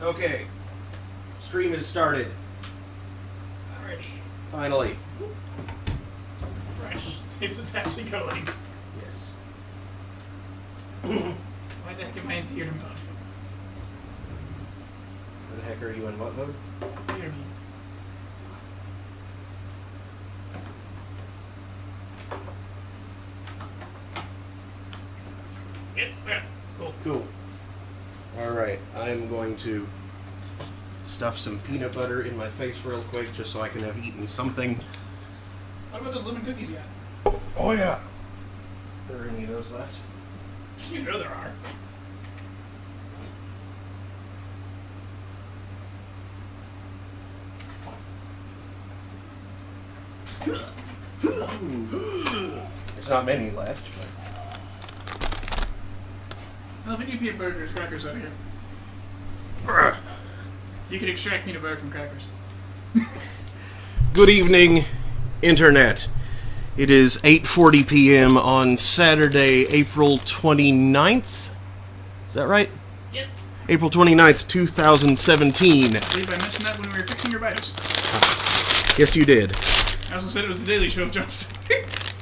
Okay. Stream is started. Alrighty. Finally. Fresh. See if it's actually going. Yes. Why the heck am I in theater mode? Where the heck are you in what mode? Theater mode. Yeah, cool. Cool. Alright, I'm going to stuff some peanut butter in my face real quick just so I can have eaten something. What about those lemon cookies you got? Oh yeah! Are there any of those left? You know there are. There's not many left, but... Well, if you need peanut butter, there's crackers out here. You can extract peanut butter from crackers. Good evening, Internet. It is 8:40 p.m. on Saturday, April 29th. Is that right? Yep. April 29th, 2017. I believe I mentioned that when we were fixing your bios. Yes, you did. I also said it was the Daily Show of Jon Stewart.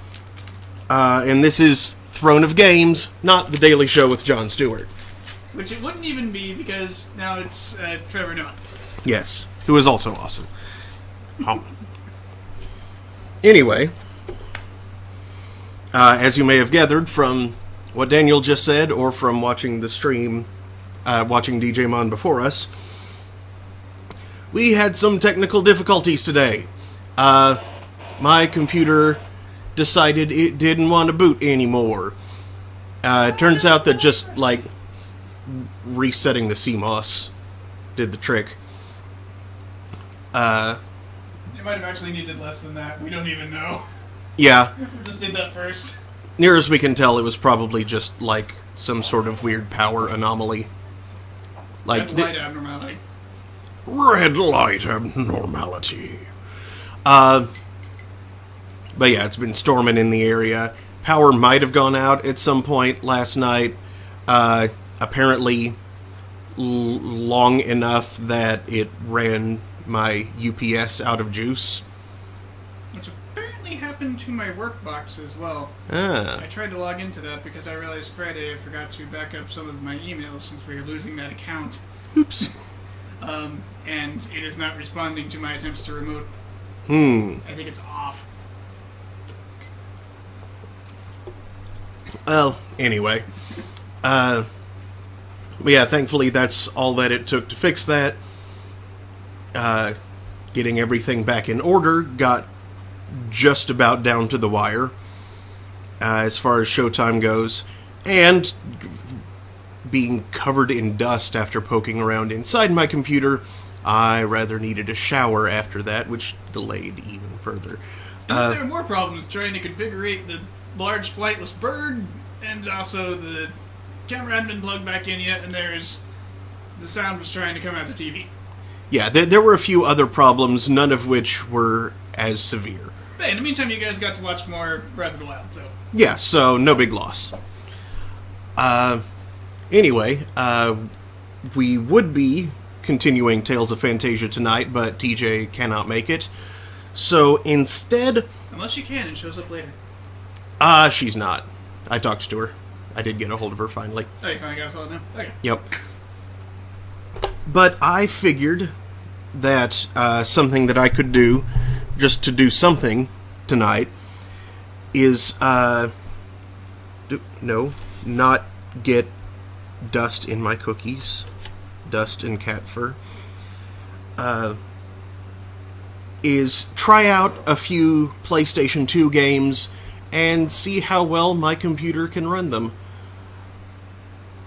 And this is Throne of Games, not The Daily Show with Jon Stewart. Which it wouldn't even be because now it's Trevor Noah. Yes, who is also awesome. Anyway, as you may have gathered from what Daniel just said, or from watching the stream, watching DJ Mon before us, we had some technical difficulties today. My computer decided it didn't want to boot anymore. It turns out that just, like, resetting the CMOS did the trick. It might have actually needed less than that. We don't even know. Yeah. We just did that first. Near as we can tell, it was probably just, like, some sort of weird power anomaly. Like, Red light abnormality. Red light abnormality. But yeah, it's been storming in the area. Power might have gone out at some point last night. Apparently long enough that it ran my UPS out of juice. Which apparently happened to my work box as well. Ah. I tried to log into that because I realized Friday I forgot to back up some of my emails since we were losing that account. Oops. And it is not responding to my attempts to remote. I think it's off. Well, anyway. But yeah, thankfully that's all that it took to fix that. Getting everything back in order got just about down to the wire as far as showtime goes. And being covered in dust after poking around inside my computer, I rather needed a shower after that, which delayed even further. And there are more problems trying to configure the large flightless bird, and also the camera hadn't been plugged back in yet, and the sound was trying to come out the TV. Yeah, there were a few other problems, none of which were as severe. But in the meantime, you guys got to watch more Breath of the Wild, so... Yeah, so no big loss. Anyway, we would be continuing Tales of Fantasia tonight, but TJ cannot make it. So instead... Unless she can and shows up later. She's not. I talked to her. I did get a hold of her finally. Oh, you finally got us all now? Okay. Yep. But I figured that something that I could do, just to do something tonight, is, not get dust in my cookies. Dust and cat fur. Is try out a few PlayStation 2 games and see how well my computer can run them.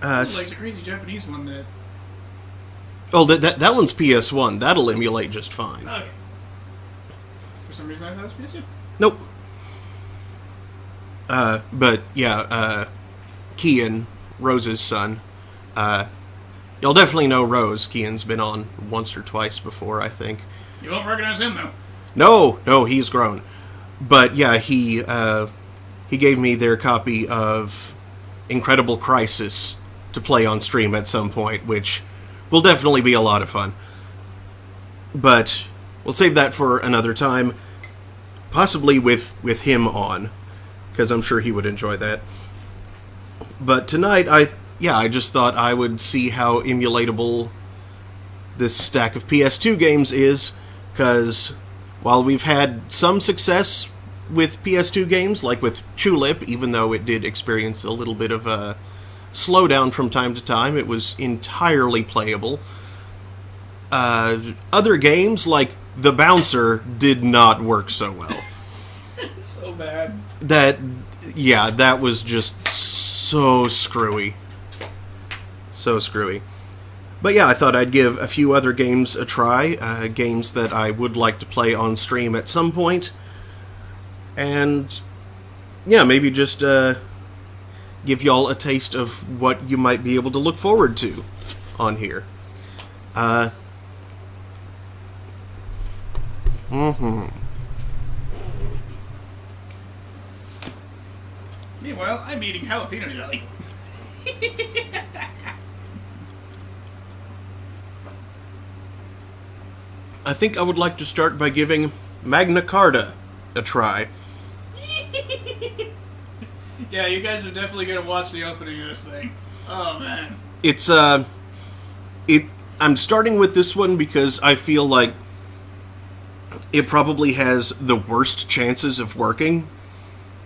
Like the crazy Japanese one that... Oh, that one's PS1. That'll emulate just fine. Okay. For some reason I thought it was PS2. Nope. But, yeah, Kian, Rose's son, you'll definitely know Rose. Kian's been on once or twice before, I think. You won't recognize him, though. No, he's grown. But, yeah, he gave me their copy of Incredible Crisis to play on stream at some point, which will definitely be a lot of fun. But we'll save that for another time, possibly with him on, because I'm sure he would enjoy that. But tonight, I just thought I would see how emulatable this stack of PS2 games is, because while we've had some success with PS2 games, like with Tulip, even though it did experience a little bit of a slowdown from time to time, it was entirely playable. Other games, like The Bouncer, did not work so well. So bad. That was just so screwy. So screwy. But yeah, I thought I'd give a few other games a try, games that I would like to play on stream at some point. And yeah, maybe just give y'all a taste of what you might be able to look forward to on here. Meanwhile, I'm eating jalapeno jelly. I think I would like to start by giving Magna Carta a try. Yeah, you guys are definitely gonna watch the opening of this thing. Oh man. It's I'm starting with this one because I feel like it probably has the worst chances of working,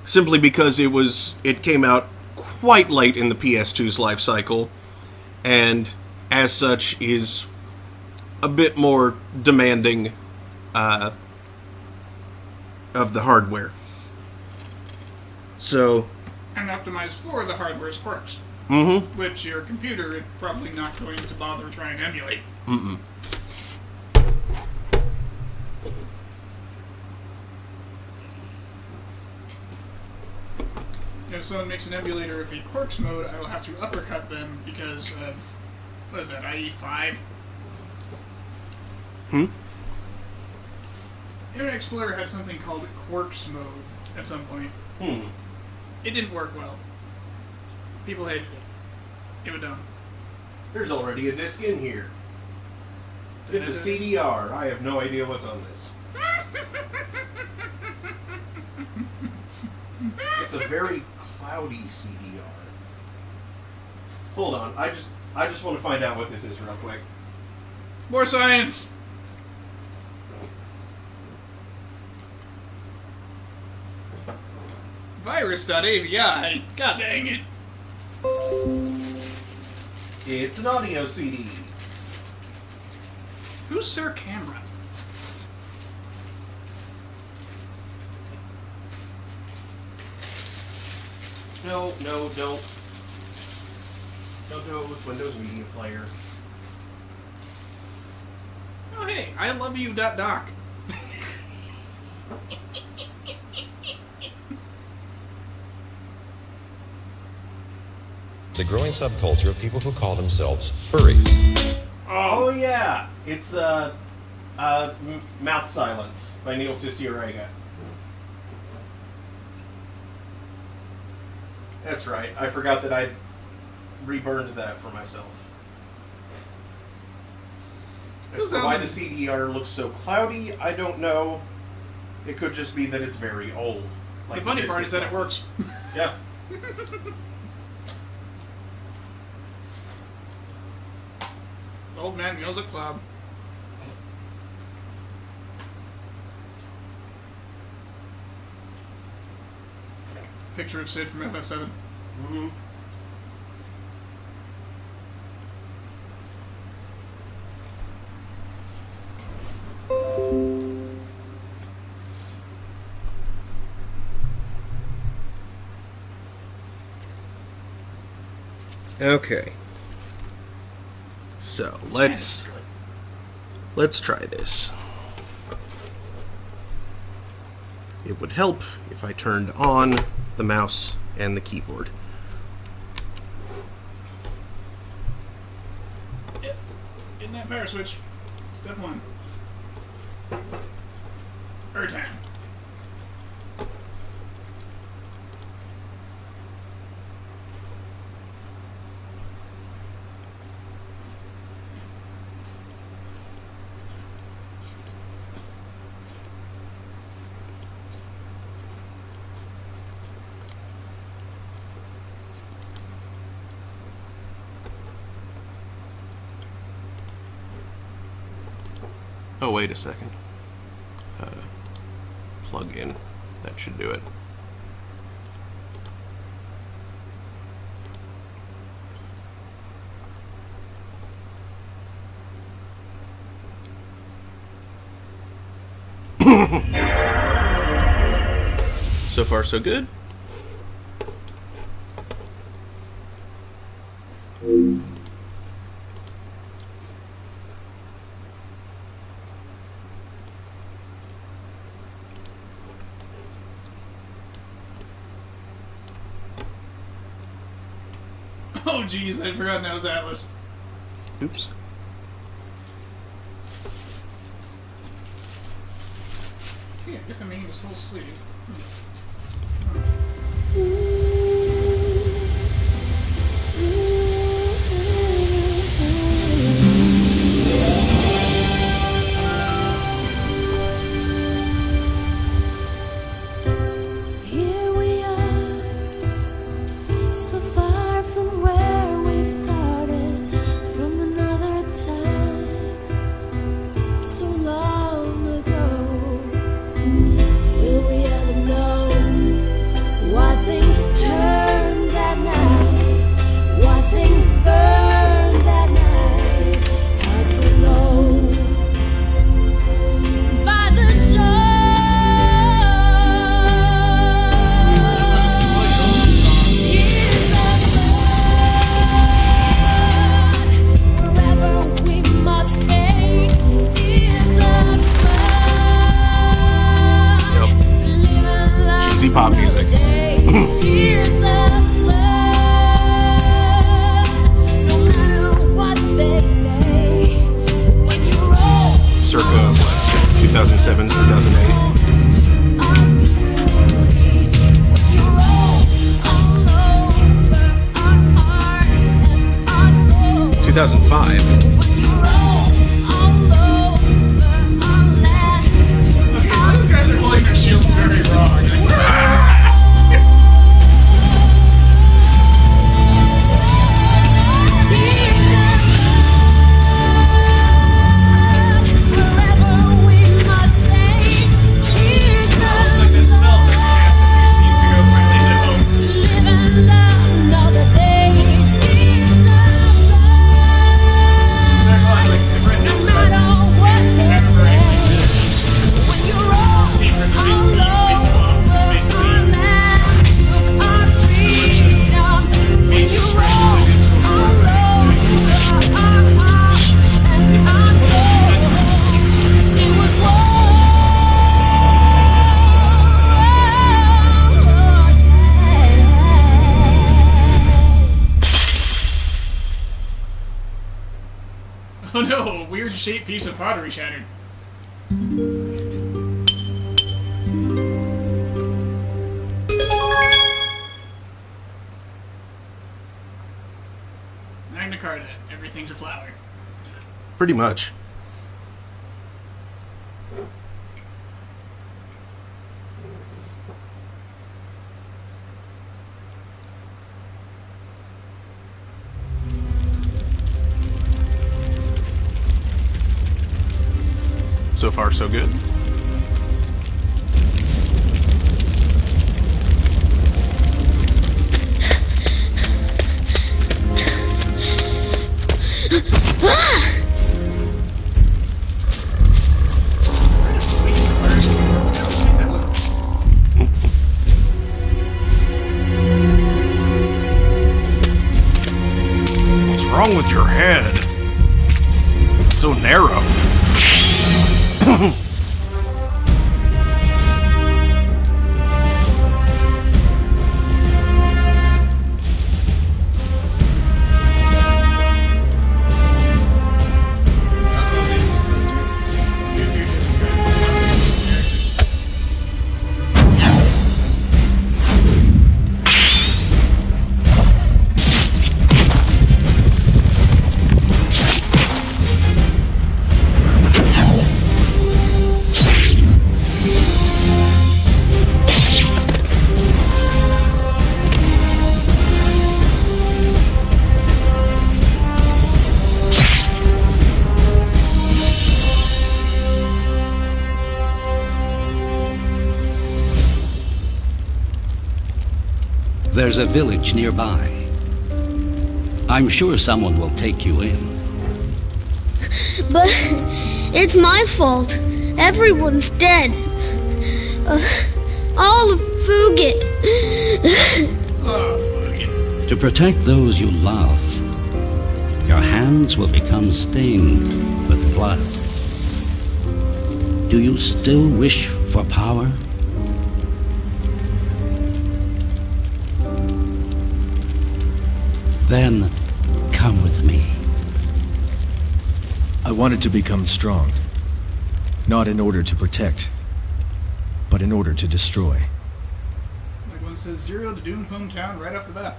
simply because it came out quite late in the PS2's life cycle, and as such is a bit more demanding of the hardware. So, And optimized for the hardware's quirks. Which your computer is probably not going to bother trying to emulate. If someone makes an emulator with a quirks mode, I will have to uppercut them because of, what is that, IE5? Internet Explorer had something called quirks mode at some point. It didn't work well. People hated it. It was dumb. there's already a disc in here. It's a CDR. I have no idea what's on this. It's a very cloudy CDR. Hold on, I just want to find out what this is real quick. More science! Virus.avi. God dang it. It's an audio CD. Who's Sir Camera? No, don't. Don't do it with Windows Media Player. Oh hey, I love you, Doc. The growing subculture of people who call themselves furries. Oh yeah, it's Mouth Silence by Neil Cicierega. That's right. I forgot that I'd reburned that for myself. As for why the CDR looks so cloudy, I don't know. It could just be that it's very old. The funny part is that it works. Yeah. Old Man Music Club. Picture of Sid from FF7. Mm-hmm. Okay. So, let's try this. It would help if I turned on the mouse and the keyboard. In that power switch. Step 1. Airtime. Oh, wait a second. Plug in. That should do it. So far, so good. Oh jeez, I'd forgotten that was Atlus. Oops. Yeah, I guess I'm making this whole sleeve. Here we are, so far from where we started, from another time, so long ago. Will we ever know why things turned that night? Why things burned that night? Hard to know. By the shore, tears of blood, wherever we must stay. Tears of blood. Yep. To live and love Cheesy pop music. Tears of blood, no matter what they say. When you roll Circa, what, 2007, 2008. our beauty, when you roll all over our hearts and our souls. 2005. When you roll all over our land to Okay, so our those guys are holding their shields very wrong. wherever we must stay. Tears It's of like that smell that cast a few scenes ago finally hit home. to live and love another day. Tears of They're blood, like different no next matter what they say. When you roll Scene from the all movie over Week 12, our basically land to our freedom. When you roll all over our hearts and our souls. It was war. Oh no, a weird shaped piece of pottery shattered. Magna Carta, everything's a flower. Pretty much. So far, so good. What's wrong with your head? It's so narrow. There's a village nearby. I'm sure someone will take you in. But it's my fault. Everyone's dead. All of Fugit. Oh, fucking. To protect those you love, your hands will become stained with blood. Do you still wish for power? Then come with me. I wanted to become strong. Not in order to protect, but in order to destroy. Like one says 0 to Dune hometown right off the bat.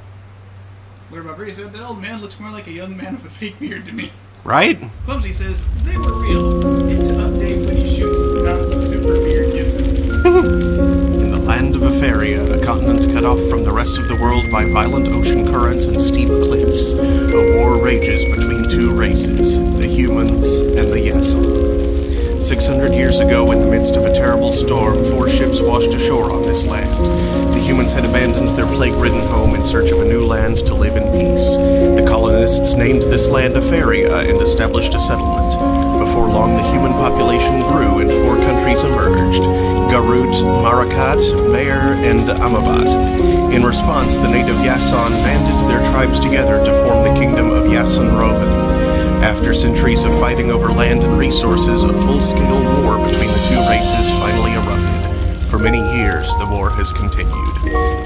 Where Bobby said, that old man looks more like a young man with a fake beard to me. Right? Clumsy says, they were real. Hit to update when he shoots out the super beard gives him. In the land of Eferia, a continent cut off from the rest of the world by violent ocean currents and steep cliffs, a war rages between two races, the humans and the Yason. 600 years ago, in the midst of a terrible storm, 4 ships washed ashore on this land. The humans had abandoned their plague-ridden home in search of a new land to live in peace. The colonists named this land Eferia and established a settlement. Before long, the human population grew and 4 countries emerged: Garut, Marakat, Mayer, and Amabat. In response, the native Yason banded their tribes together to form the kingdom of Yason-Rovan. After centuries of fighting over land and resources, a full-scale war between the two races finally erupted. For many years, the war has continued.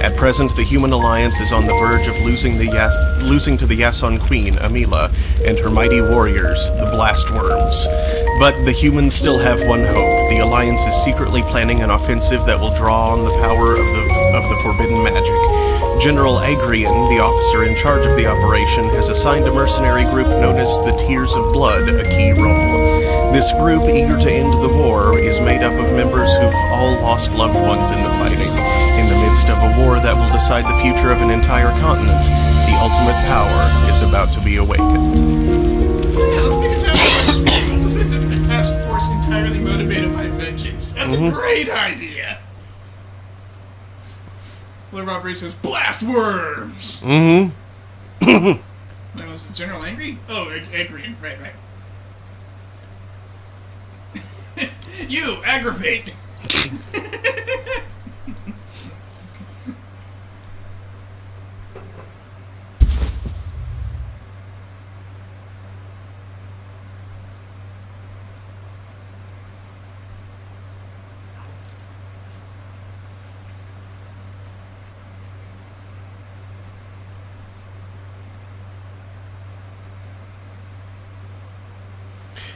At present, the human alliance is on the verge of losing to the Yason queen, Amila, and her mighty warriors, the Blastworms. But the humans still have one hope. The alliance is secretly planning an offensive that will draw on the power of the forbidden magic. General Agrian, the officer in charge of the operation, has assigned a mercenary group known as the Tears of Blood a key role. This group, eager to end the war, is made up of members who've all lost loved ones in the fighting. In the midst of a war that will decide the future of an entire continent, the ultimate power is about to be awakened. Yeah, let's make a task force entirely motivated by vengeance. That's a great idea. What about Bree says, blast worms! When was the General angry? Oh, angry. Right. You aggravate!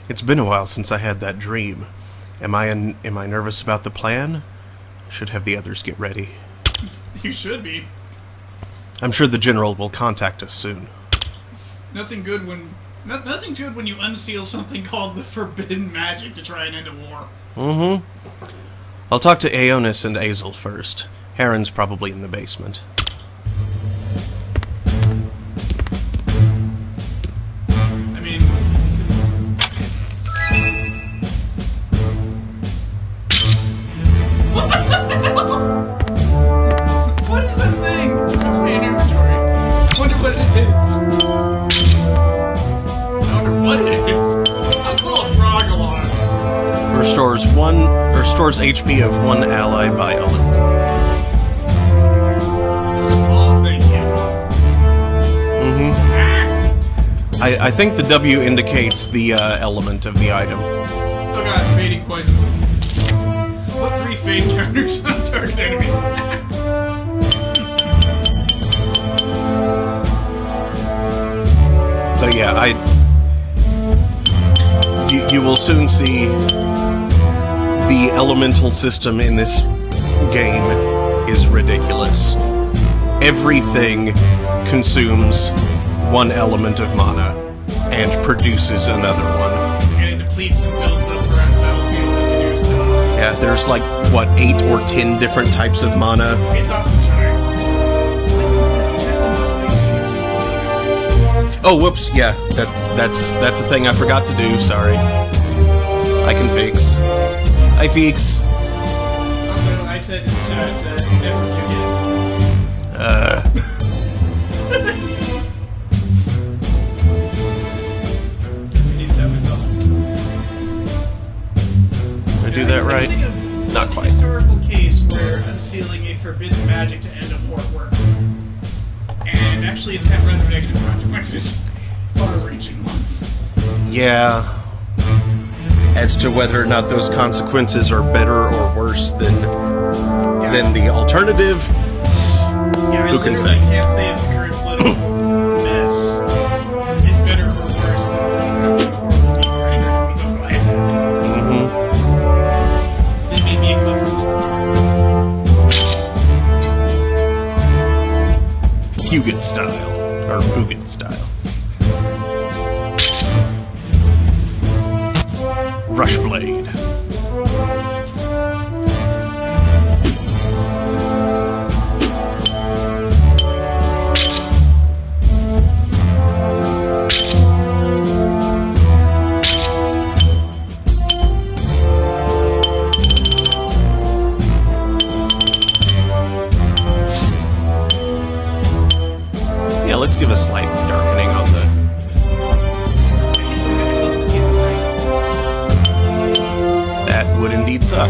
It's been a while since I had that dream. Am I nervous about the plan? Should have the others get ready. You should be. I'm sure the general will contact us soon. Nothing good when you unseal something called the forbidden magic to try and end a war. I'll talk to Aeonis and Azel first. Heron's probably in the basement. I mean... What is that thing? It's my inventory. I wonder what it is. I wonder what it is. I'll call a frog alarm. Restores HP of 1 ally by a level. Small thing, I think the W indicates the element of the item. Oh god, fading poison. What 3 fade counters on target enemy? So yeah, you will soon see the elemental system in this game is ridiculous. Everything consumes 1 element of mana and produces another one. And it depletes and builds up throughout the battlefield as you do stuff. Yeah, there's like, what, 8 or 10 different types of mana? It's off the charts. Oh, whoops, yeah, that's a thing I forgot to do, sorry. I can fix. I fix. Also, I said in the chat, never forget. Did I do that right? Think of Not a quite. historical case where unsealing a forbidden magic to end a war worked. And actually it's had rather negative consequences. Far-reaching ones. Yeah. As to whether or not those consequences are better or worse than the alternative, Yeah, I who can literally say? can't say if the current political mess is better or worse than the horrible people right now because why is happening. They may be equivalent. Fugit style. Or Fugit style. Rushblade. Yeah, let's give a slight darkening on the... That would indeed suck.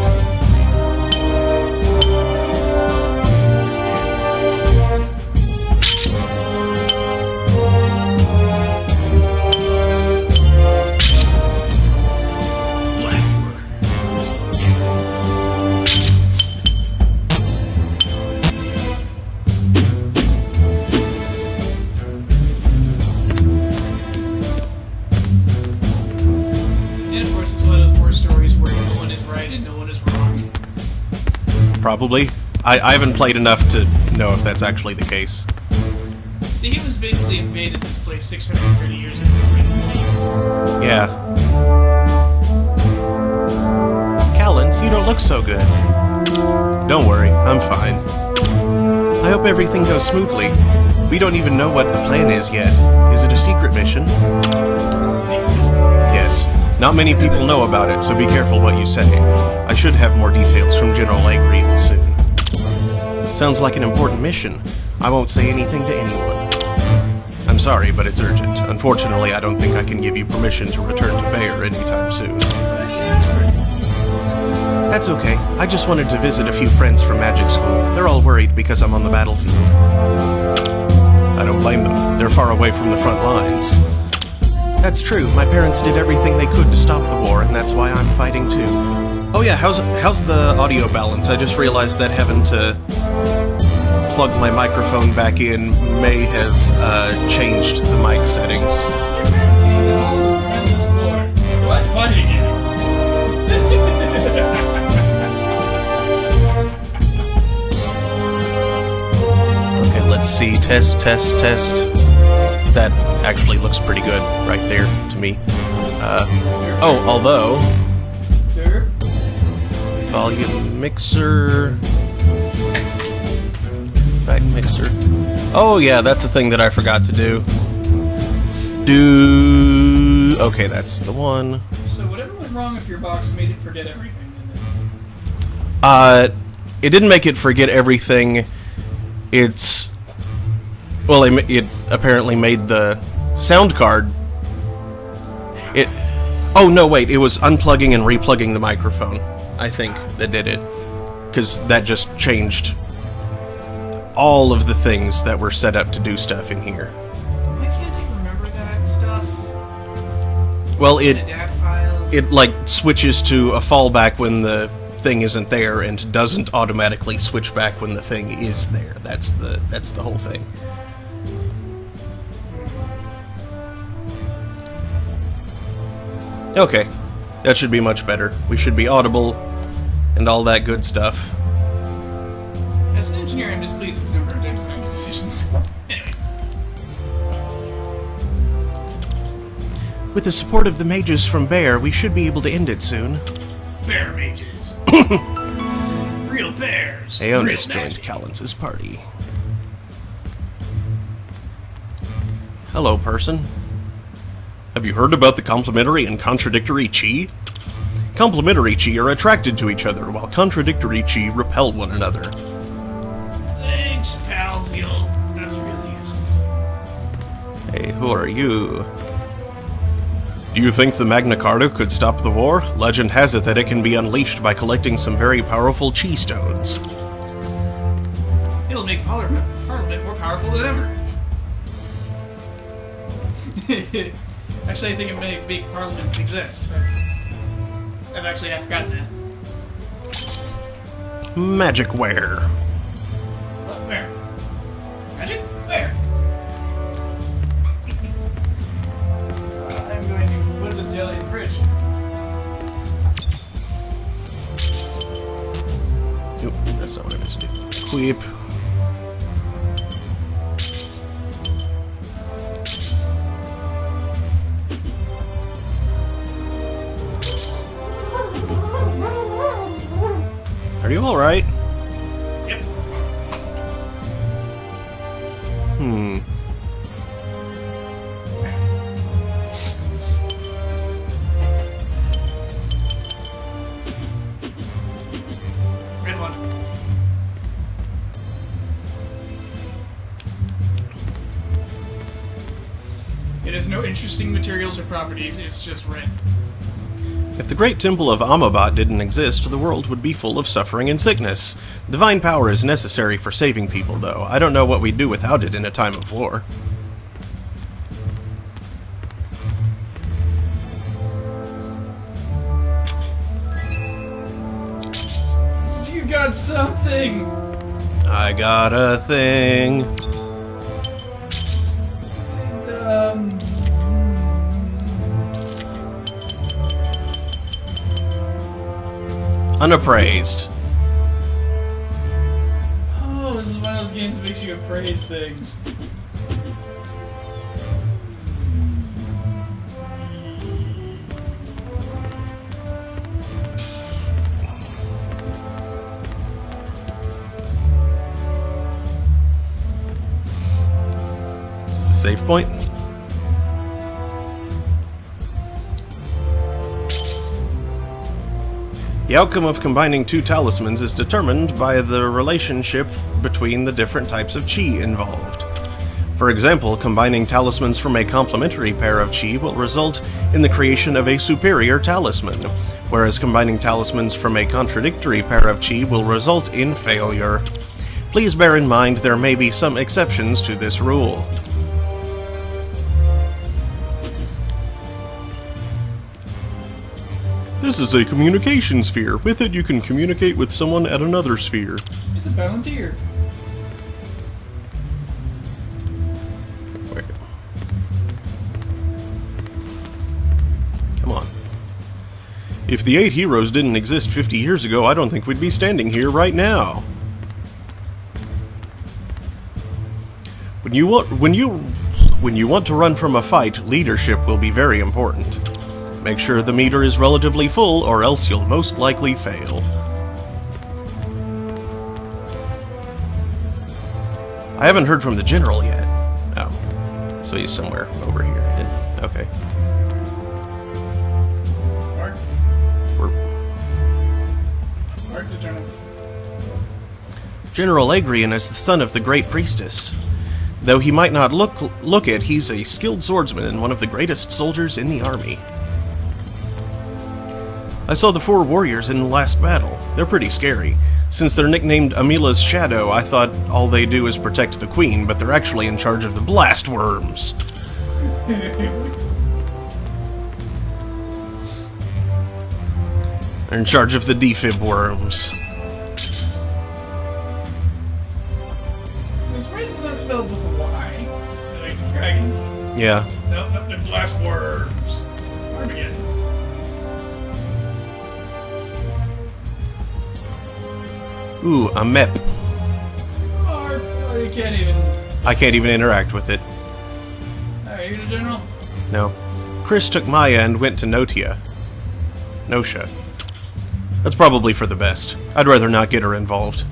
And of course, it's one of those war stories where no one is right and no one is wrong. Probably. I haven't played enough to know if that's actually the case. The humans basically invaded this place 630 years ago. Yeah. Callens, you don't look so good. Don't worry, I'm fine. I hope everything goes smoothly. We don't even know what the plan is yet. Is it a secret mission? Yes. Not many people know about it, so be careful what you say. I should have more details from General Agriel soon. Sounds like an important mission. I won't say anything to anyone. I'm sorry, but it's urgent. Unfortunately, I don't think I can give you permission to return to Bayer anytime soon. That's okay. I just wanted to visit a few friends from magic school. They're all worried because I'm on the battlefield. I don't blame them. They're far away from the front lines. That's true. My parents did everything they could to stop the war, and that's why I'm fighting too. Oh yeah, how's the audio balance? I just realized that having to plug my microphone back in may have changed the mic settings. Your parents gave you all the tremendous war, so I'm fighting you. Okay, let's see. Test. That actually looks pretty good right there to me. Although... Sure. Volume mixer... Back mixer. Oh yeah, that's the thing that I forgot to do. Okay, that's the one. So whatever went wrong if your box made it forget everything, didn't it? It didn't make it forget everything. It's... Well, it apparently made the sound card... It... Oh, no, wait, it was unplugging and replugging the microphone, I think, that did it. Because that just changed all of the things that were set up to do stuff in here. Why can't you remember that stuff? Well, In a DAT file? it like switches to a fallback when the thing isn't there and doesn't automatically switch back when the thing is there. That's the whole thing. Okay, that should be much better. We should be audible and all that good stuff. As an engineer, I'm displeased with the number of design decisions. Anyway. With the support of the mages from Bayer, we should be able to end it soon. Bear mages. Real bears. Aeonis Real joined magic. Callens' party. Hello, person. Have you heard about the complementary and contradictory chi? Complementary chi are attracted to each other, while contradictory chi repel one another. Thanks, palsy. Hey, who are you? Do you think the Magna Carta could stop the war? Legend has it that it can be unleashed by collecting some very powerful chi stones. It'll make Parliament more powerful than ever. Actually, I think it may make Parliament exist. I've actually forgotten that. Magic ware. What? Where? Magic? Where? I'm going to put this jelly in the fridge. Oop, that's not what I was doing. Equip. Are you alright? Yep. Red one. It has no interesting materials or properties, it's just red. If the great temple of Amabat didn't exist, the world would be full of suffering and sickness. Divine power is necessary for saving people, though. I don't know what we'd do without it in a time of war. You got something! I got a thing. Unappraised. Oh, this is one of those games that makes you appraise things. Is this a save point? The outcome of combining two talismans is determined by the relationship between the different types of chi involved. For example, combining talismans from a complementary pair of chi will result in the creation of a superior talisman, whereas combining talismans from a contradictory pair of chi will result in failure. Please bear in mind there may be some exceptions to this rule. This is a communication sphere. With it, you can communicate with someone at another sphere. It's a volunteer. Wait. Come on. If the 8 heroes didn't exist 50 years ago, I don't think we'd be standing here right now. When you want to run from a fight, leadership will be very important. Make sure the meter is relatively full, or else you'll most likely fail. I haven't heard from the general yet. Oh. So he's somewhere over here. Okay. Mark the general. General Agrian is the son of the Great Priestess. Though he might not look it, he's a skilled swordsman and one of the greatest soldiers in the army. I saw the 4 warriors in the last battle. They're pretty scary. Since they're nicknamed Amila's Shadow, I thought all they do is protect the queen, but they're actually in charge of the blast worms. They're in charge of the defib worms. This race is not spelled with a Y. Like dragons. Yeah. Nope, they're blast worms. Armageddon. Ooh, a mep. Oh, you can't even. I can't even interact with it. Alright, you're the general? No. Chris took Maya and went to Notia. Nosha. That's probably for the best. I'd rather not get her involved.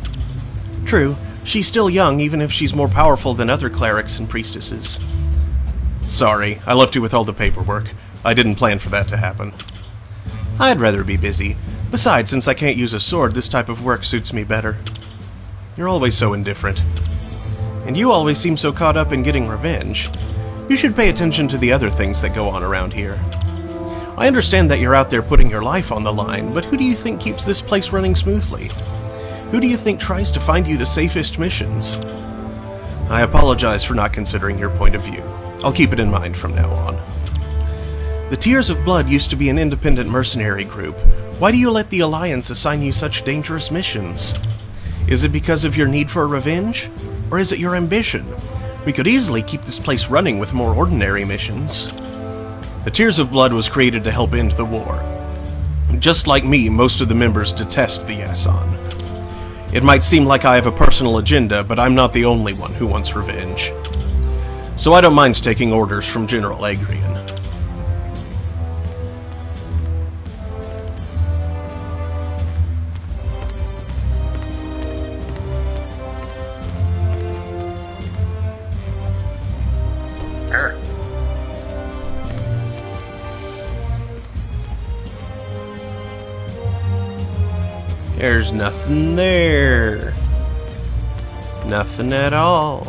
True, she's still young even if she's more powerful than other clerics and priestesses. Sorry, I left you with all the paperwork. I didn't plan for that to happen. I'd rather be busy. Besides, since I can't use a sword, this type of work suits me better. You're always so indifferent. And you always seem so caught up in getting revenge. You should pay attention to the other things that go on around here. I understand that you're out there putting your life on the line, but who do you think keeps this place running smoothly? Who do you think tries to find you the safest missions? I apologize for not considering your point of view. I'll keep it in mind from now on. The Tears of Blood used to be an independent mercenary group. Why do you let the Alliance assign you such dangerous missions? Is it because of your need for revenge? Or is it your ambition? We could easily keep this place running with more ordinary missions. The Tears of Blood was created to help end the war. Just like me, most of the members detest the Yasson. It might seem like I have a personal agenda, but I'm not the only one who wants revenge. So I don't mind taking orders from General Agrian. There's nothing there. Nothing at all.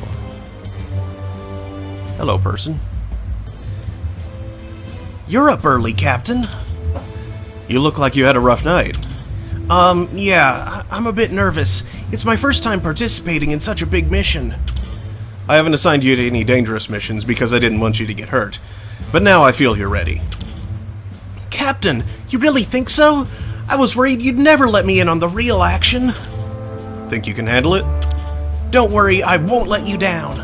Hello, person. You're up early, Captain. You look like you had a rough night. Yeah, I'm a bit nervous. It's my first time participating in such a big mission. I haven't assigned you to any dangerous missions because I didn't want you to get hurt. But now I feel you're ready. Captain, you really think so? I was worried you'd never let me in on the real action. Think you can handle it? Don't worry, I won't let you down.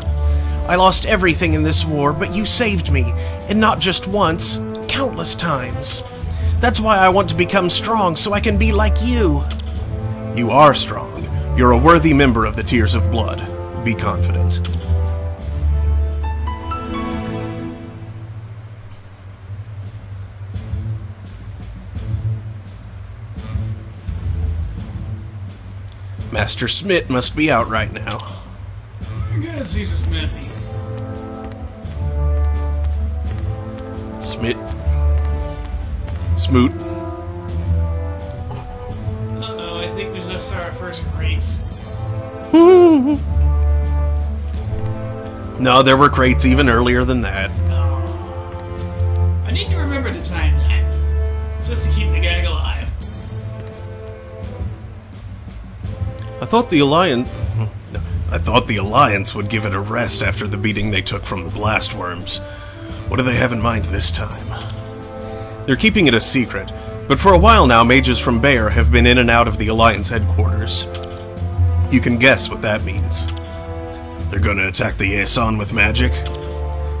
I lost everything in this war, but you saved me, and not just once, countless times. That's why I want to become strong, so I can be like you. You are strong. You're a worthy member of the Tears of Blood. Be confident. Master Smith must be out right now. I guess he's a smithy. Smith. Smoot. Uh-oh, I think we just saw our first crates. No, there were crates even earlier than that. Oh. I need to remember to time that, just to keep the gang alive. I thought the Alliance would give it a rest after the beating they took from the blast worms. What do they have in mind this time? They're keeping it a secret, but for a while now mages from Bayer have been in and out of the Alliance headquarters. You can guess what that means. They're gonna attack the Yasson with magic?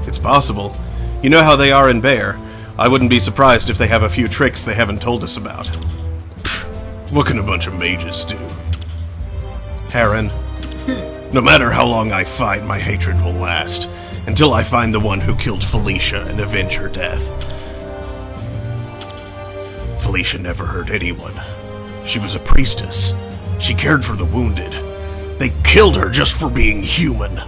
It's possible. You know how they are in Bayer. I wouldn't be surprised if they have a few tricks they haven't told us about. Pfft, what can a bunch of mages do? Heron, no matter how long I fight, my hatred will last, until I find the one who killed Felicia and avenge her death. Felicia never hurt anyone. She was a priestess. She cared for the wounded. They killed her just for being human.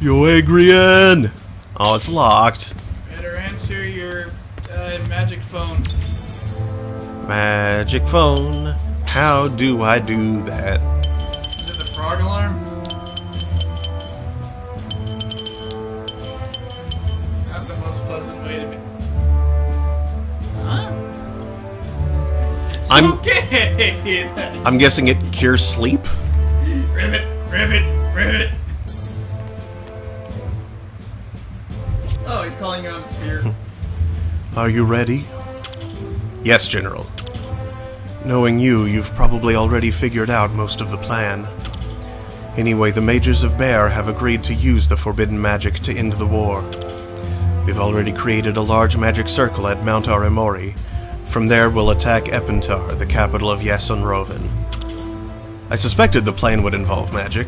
Yo, Adrian! Oh, it's locked. Better answer your magic phone. Magic phone. How do I do that? Is it the frog alarm? Not the most pleasant way to be. Huh? Okay! I'm guessing it cures sleep? Ribbit, ribbit, ribbit. Oh, he's calling you on the sphere. Are you ready? Yes, General. Knowing you, you've probably already figured out most of the plan. Anyway, the mages of Bayer have agreed to use the forbidden magic to end the war. We've already created a large magic circle at Mount Arimori. From there, we'll attack Epentar, the capital of Yasson-Roven. I suspected the plan would involve magic.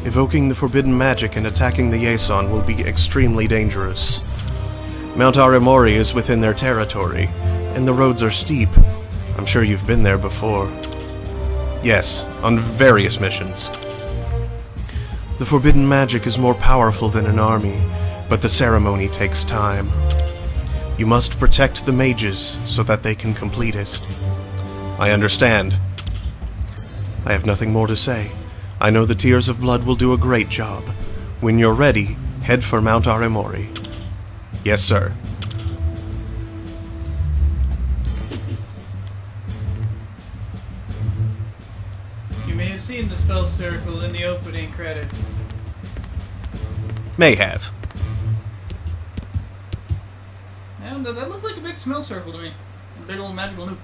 Evoking the forbidden magic and attacking the Yasson will be extremely dangerous. Mount Arimori is within their territory, and the roads are steep. I'm sure you've been there before. Yes, on various missions. The forbidden magic is more powerful than an army, but the ceremony takes time. You must protect the mages so that they can complete it. I understand. I have nothing more to say. I know the Tears of Blood will do a great job. When you're ready, head for Mount Arimori. Yes, sir. You may have seen the spell circle in the opening credits. May have. And that looks like a big smell circle to me. A big old magical nuke.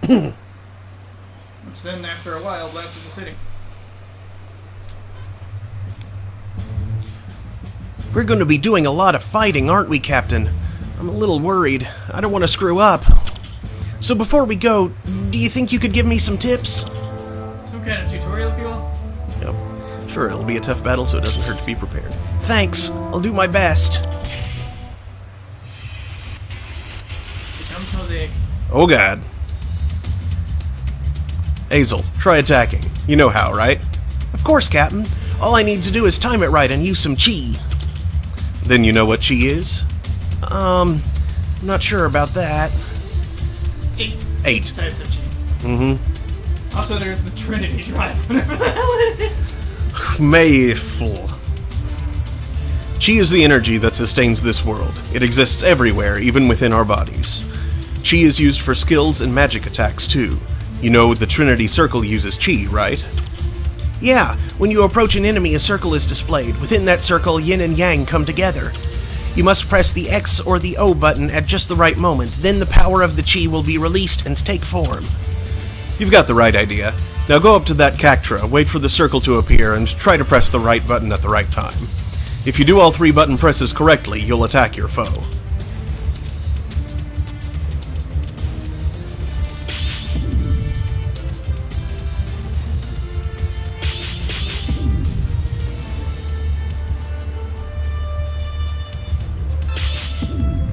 Which then, after a while, blasted the city. We're going to be doing a lot of fighting, aren't we, Captain? I'm a little worried. I don't want to screw up. So before we go, do you think you could give me some tips? Some kind of tutorial, if you will? Yep. Sure, it'll be a tough battle, so it doesn't hurt to be prepared. Thanks. I'll do my best. Here comes Mosaic. Oh, God. Hazel, try attacking. You know how, right? Of course, Captain. All I need to do is time it right and use some chi. Then you know what chi is? I'm not sure about that. 8. 8. Types of chi. Mm-hmm. Also, there's the Trinity Drive, whatever the hell it is. Mayful. Chi is the energy that sustains this world. It exists everywhere, even within our bodies. Chi is used for skills and magic attacks, too. You know the Trinity Circle uses chi, right? Yeah, when you approach an enemy, a circle is displayed. Within that circle, yin and yang come together. You must press the X or the O button at just the right moment. Then the power of the chi will be released and take form. You've got the right idea. Now go up to that cactra, wait for the circle to appear, and try to press the right button at the right time. If you do all 3 button presses correctly, you'll attack your foe.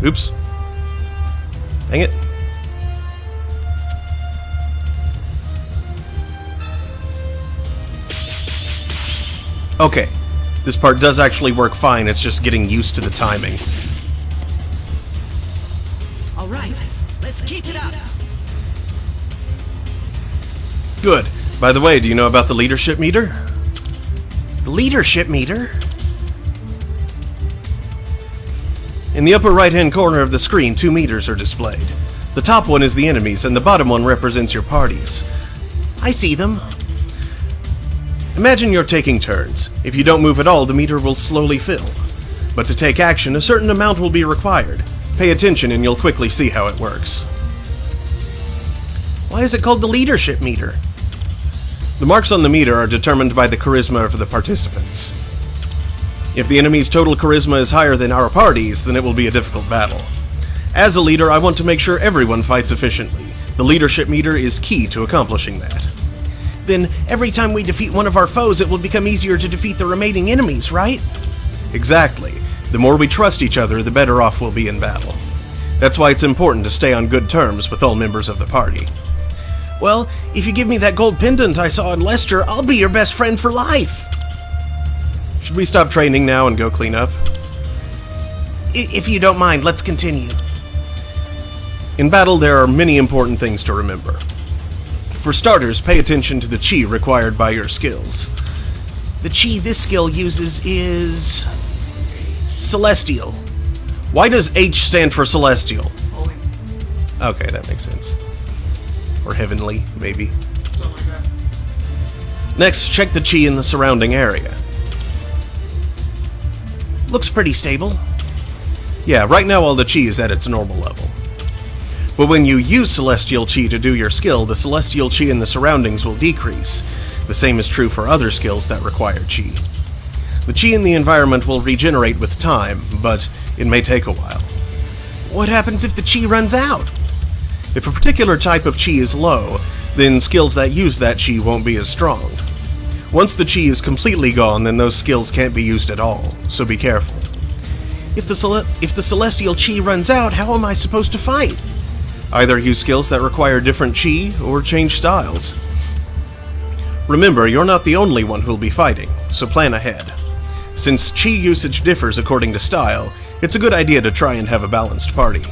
Oops. Dang it. Okay. This part does actually work fine, it's just getting used to the timing. Alright, let's keep it up. Good. By the way, do you know about the leadership meter? The leadership meter? In the upper right-hand corner of the screen, 2 meters are displayed. The top one is the enemies, and the bottom one represents your parties. I see them. Imagine you're taking turns. If you don't move at all, the meter will slowly fill. But to take action, a certain amount will be required. Pay attention and you'll quickly see how it works. Why is it called the leadership meter? The marks on the meter are determined by the charisma of the participants. If the enemy's total charisma is higher than our party's, then it will be a difficult battle. As a leader, I want to make sure everyone fights efficiently. The leadership meter is key to accomplishing that. Then, every time we defeat one of our foes, it will become easier to defeat the remaining enemies, right? Exactly. The more we trust each other, the better off we'll be in battle. That's why it's important to stay on good terms with all members of the party. Well, if you give me that gold pendant I saw in Lester, I'll be your best friend for life! Should we stop training now and go clean up? If you don't mind, let's continue. In battle, there are many important things to remember. For starters, pay attention to the chi required by your skills. The chi this skill uses is... Celestial. Why does H stand for Celestial? Holy. Okay, that makes sense. Or Heavenly, maybe. Something like that. Next, check the chi in the surrounding area. Looks pretty stable. Yeah, right now all the chi is at its normal level. But when you use Celestial Chi to do your skill, the Celestial Chi in the surroundings will decrease. The same is true for other skills that require Chi. The Chi in the environment will regenerate with time, but it may take a while. What happens if the Chi runs out? If a particular type of Chi is low, then skills that use that Chi won't be as strong. Once the Chi is completely gone, then those skills can't be used at all, so be careful. If the Celestial Chi runs out, how am I supposed to fight? Either use skills that require different Chi, or change styles. Remember, you're not the only one who'll be fighting, so plan ahead. Since Chi usage differs according to style, it's a good idea to try and have a balanced party.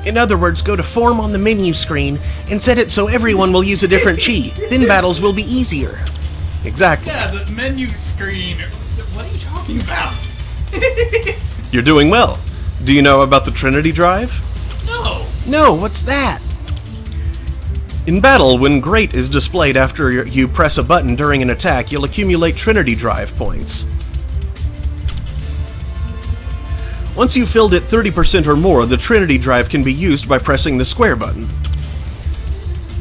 In other words, go to Form on the menu screen and set it so everyone will use a different chi. Then battles will be easier. Exactly. Yeah, the menu screen. What are you talking about? You're doing well. Do you know about the Trinity Drive? No. No, what's that? In battle, when Great is displayed after you press a button during an attack, you'll accumulate Trinity Drive points. Once you've filled it 30% or more, the Trinity Drive can be used by pressing the square button.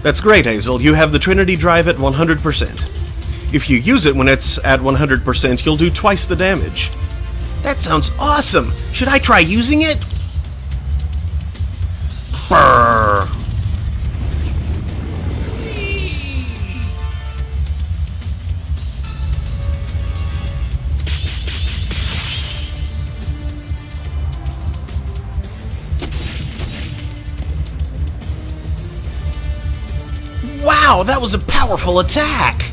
That's great, Hazel. You have the Trinity Drive at 100%. If you use it when it's at 100%, you'll do twice the damage. That sounds awesome! Should I try using it? Brrr. Wow, that was a powerful attack!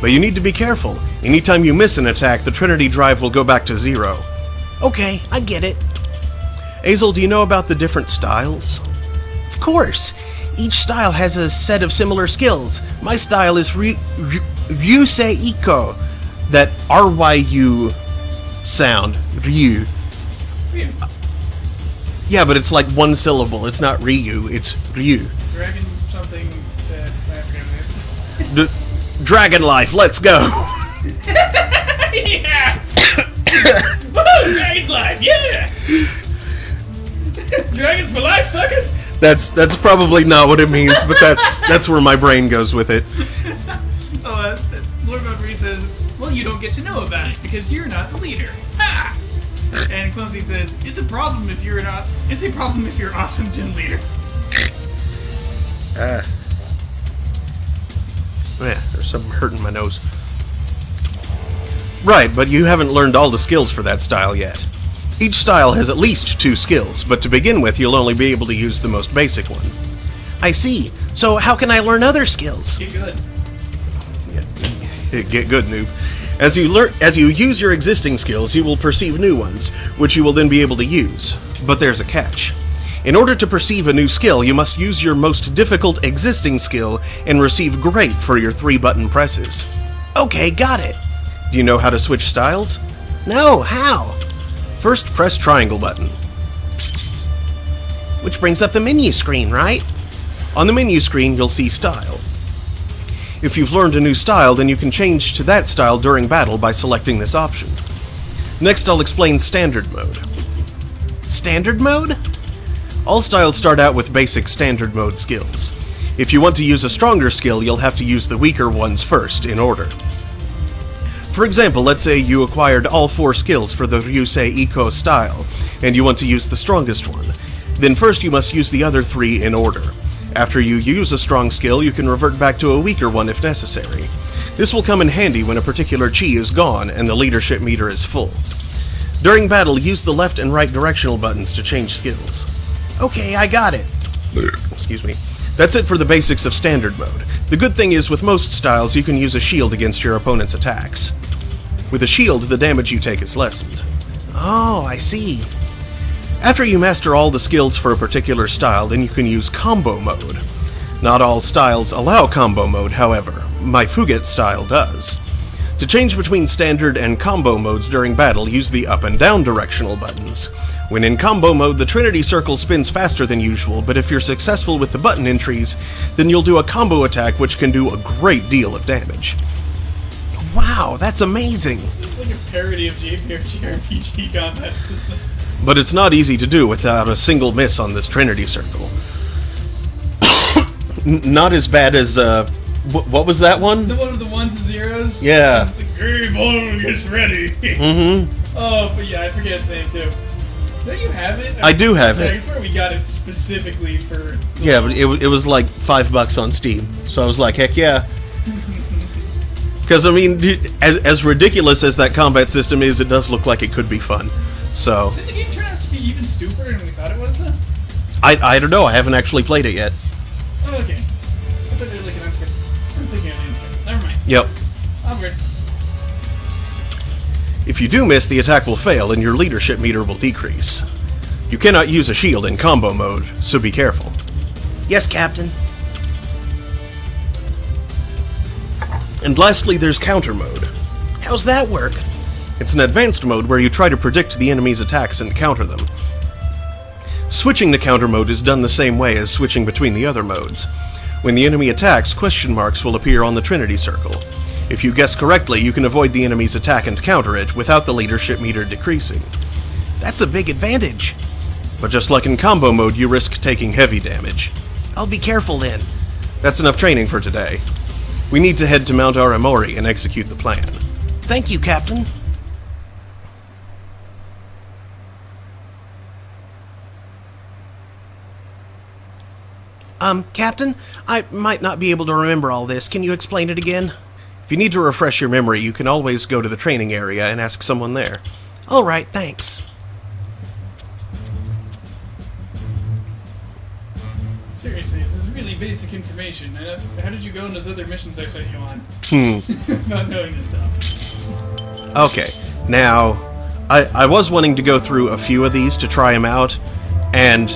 But you need to be careful. Anytime you miss an attack, the Trinity Drive will go back to 0. Okay, I get it. Hazel, do you know about the different styles? Of course! Each style has a set of similar skills. My style is Ryusei Iko. That R-Y-U sound. Ryu. Yeah, but it's like one syllable. It's not Ryu, it's Ryu. Dragon something. I forget Dragon life, let's go! Yes! Woohoo! Dragon's life, yeah! Dragons for life, suckers! That's probably not what it means, but that's where my brain goes with it. Lord Valkyrie says, well, you don't get to know about it because you're not the leader. Ah! And Clumsy says, it's a problem if you're awesome gym leader. Yeah, there's something hurting my nose. Right, but you haven't learned all the skills for that style yet. Each style has at least 2 skills, but to begin with, you'll only be able to use the most basic one. I see. So how can I learn other skills? Get good. Yeah, get good, noob. As you use your existing skills, you will perceive new ones, which you will then be able to use. But there's a catch. In order to perceive a new skill, you must use your most difficult existing skill and receive Great for your 3-button presses. Okay, got it. Do you know how to switch styles? No, how? First, press triangle button. Which brings up the menu screen, right? On the menu screen, you'll see style. If you've learned a new style, then you can change to that style during battle by selecting this option. Next, I'll explain standard mode. Standard mode? All styles start out with basic standard mode skills. If you want to use a stronger skill, you'll have to use the weaker ones first, in order. For example, let's say you acquired all 4 skills for the Ryusei Iko style, and you want to use the strongest one. Then first you must use the other 3 in order. After you use a strong skill, you can revert back to a weaker one if necessary. This will come in handy when a particular chi is gone and the leadership meter is full. During battle, use the left and right directional buttons to change skills. Okay, I got it. Excuse me. That's it for the basics of standard mode. The good thing is, with most styles, you can use a shield against your opponent's attacks. With a shield, the damage you take is lessened. Oh, I see. After you master all the skills for a particular style, then you can use combo mode. Not all styles allow combo mode, however. My Fugit style does. To change between standard and combo modes during battle, use the up and down directional buttons. When in combo mode, the Trinity Circle spins faster than usual, but if you're successful with the button entries, then you'll do a combo attack which can do a great deal of damage. Wow, that's amazing! It's like a parody of JRPG combat systems. But it's not easy to do without a single miss on this Trinity Circle. Not as bad as, what was that one? The one with the 1s and 0s? Yeah. The game on gets ready. Mm-hmm. Oh, but yeah, I forget his name too. Don't you have it? I do have it. I swear we got it specifically for... Yeah, but it was like $5 on Steam. So I was like, heck yeah. Because, I mean, as ridiculous as that combat system is, it does look like it could be fun. So... Did the game turn out to be even stupider than we thought it was, though? I don't know. I haven't actually played it yet. Oh, okay. I thought they were like an unscript. I'm thinking of an unscript. Never mind. Yep. Onward. If you do miss, the attack will fail and your leadership meter will decrease. You cannot use a shield in combo mode, so be careful. Yes, Captain. And lastly, there's counter mode. How's that work? It's an advanced mode where you try to predict the enemy's attacks and counter them. Switching to counter mode is done the same way as switching between the other modes. When the enemy attacks, question marks will appear on the Trinity Circle. If you guess correctly, you can avoid the enemy's attack and counter it without the leadership meter decreasing. That's a big advantage. But just like in combo mode, you risk taking heavy damage. I'll be careful then. That's enough training for today. We need to head to Mount Aramori and execute the plan. Thank you, Captain. Captain, I might not be able to remember all this. Can you explain it again? If you need to refresh your memory, you can always go to the training area and ask someone there. All right, thanks. Seriously, this is really basic information. How did you go on those other missions I sent you on? About knowing this stuff. Okay, now, I was wanting to go through a few of these to try them out, and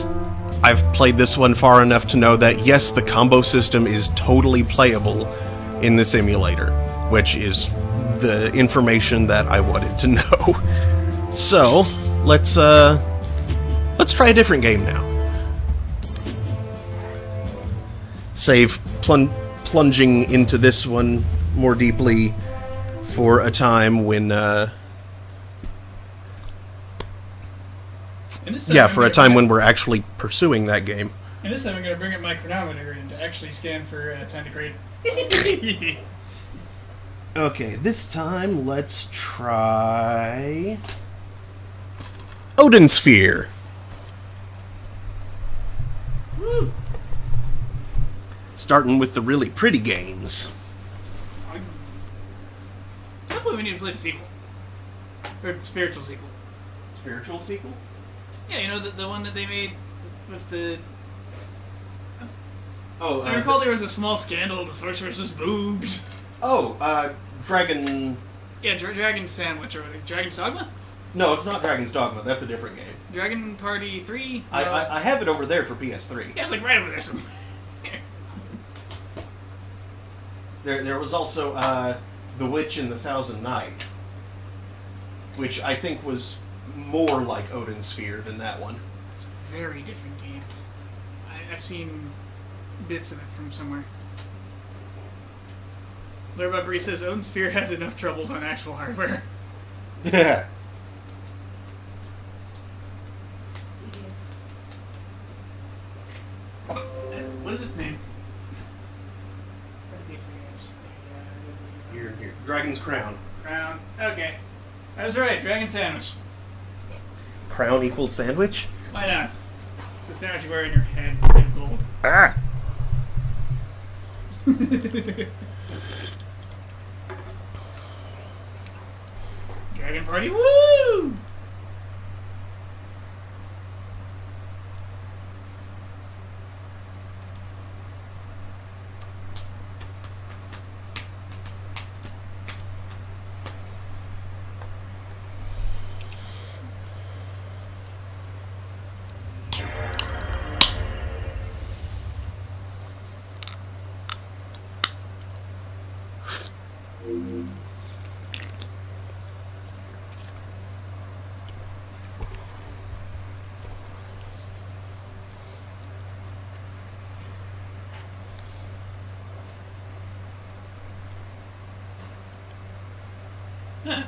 I've played this one far enough to know that yes, the combo system is totally playable in this emulator, which is the information that I wanted to know. So, let's try a different game now. Save plunging into this one more deeply for a time when, for a time when we're actually pursuing that game. And this time I'm going to bring up my chronometer and actually scan for time to grade. Okay, this time let's try Odin Sphere. Woo! Starting with the really pretty games. At some point we need to play the sequel. Or spiritual sequel. Spiritual sequel? Yeah, you know, the one that they made with the... Oh, I recall there was a small scandal, the sorceress's boobs. Dragon... Yeah, Dragon Sandwich, or Dragon's Dogma? No, it's not Dragon's Dogma, that's a different game. Dragon Party 3? I have it over there for PS3. Yeah, it's like right over there somewhere. There was also The Witch and the Thousand Night, which I think was more like Odin Sphere than that one. It's a very different game. I've seen bits of it from somewhere. Lord Bubbery says Odin Sphere has enough troubles on actual hardware. Yeah. What is its name? Here. Dragon's Crown. Crown. Okay. I was right. Dragon Sandwich. Crown equals sandwich? Why not? It's the sandwich you wear in your head of gold. Ah! Dragon Party, woo!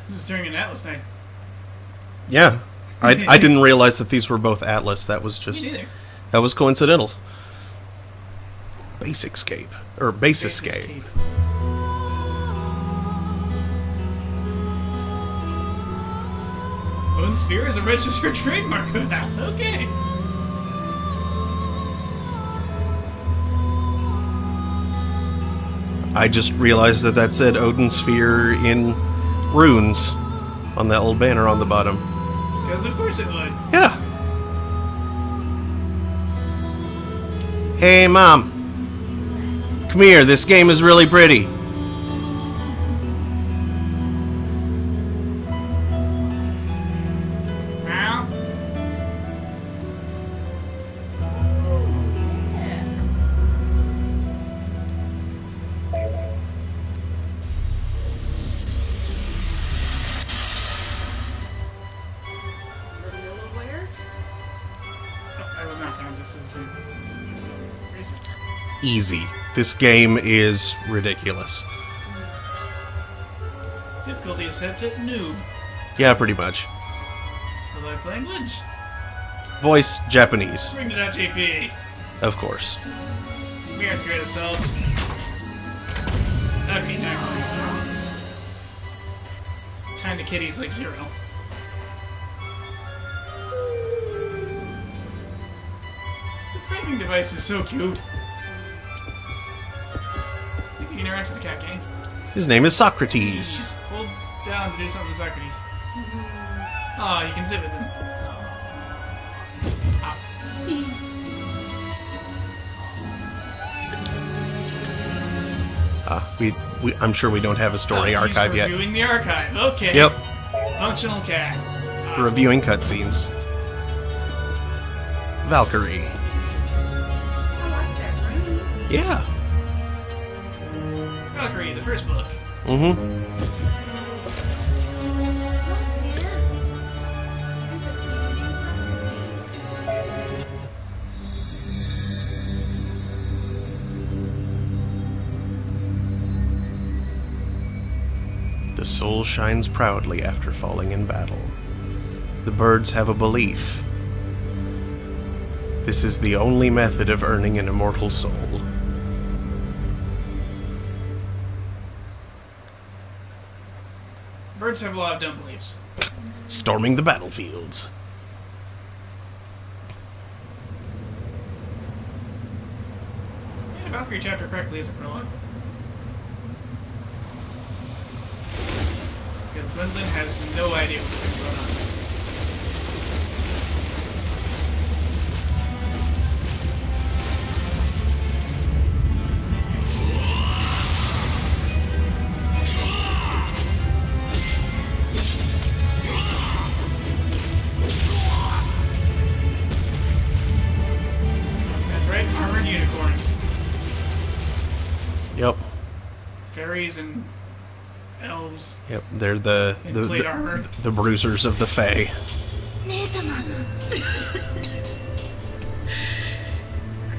This is during an Atlus night. Yeah. I didn't realize that these were both Atlus. That was just... Me neither. That was coincidental. Base Escape. Or Base Escape. Odin Sphere is a registered trademark of that. Okay. I just realized that said Odin Sphere in runes on that little banner on the bottom. Because of course it would. Yeah. Hey, Mom. Come here, this game is really pretty. Meow. easy. This game is ridiculous. Difficulty is set to noob. Yeah, pretty much. Select language. Voice, Japanese, Bring to .jp. of course. We have to grade ourselves. Okay, now time to kitties like 0. The framing device is so cute. You can interact with the cat game. His name is Socrates. Hold down to do something with Socrates. Oh, you can sit with him. Ah. I'm sure we don't have a story He's archive yet. reviewing the archive. Okay. Yep, Functional cat. Awesome. reviewing cutscenes. Valkyrie. Yeah. Valkyrie, the first book. Mm-hmm. The soul shines proudly after falling in battle. The birds have a belief. This is the only method of earning an immortal soul. Birds have a lot of dumb beliefs. Storming the battlefields. Yeah, Valkyrie chapter correctly is a prologue. Because Gwendolyn has no idea what's been going on. That's right, armored unicorns. Yep. Fairies and elves. Yep. They're the In plate armor. the bruisers of the Fae. 姉様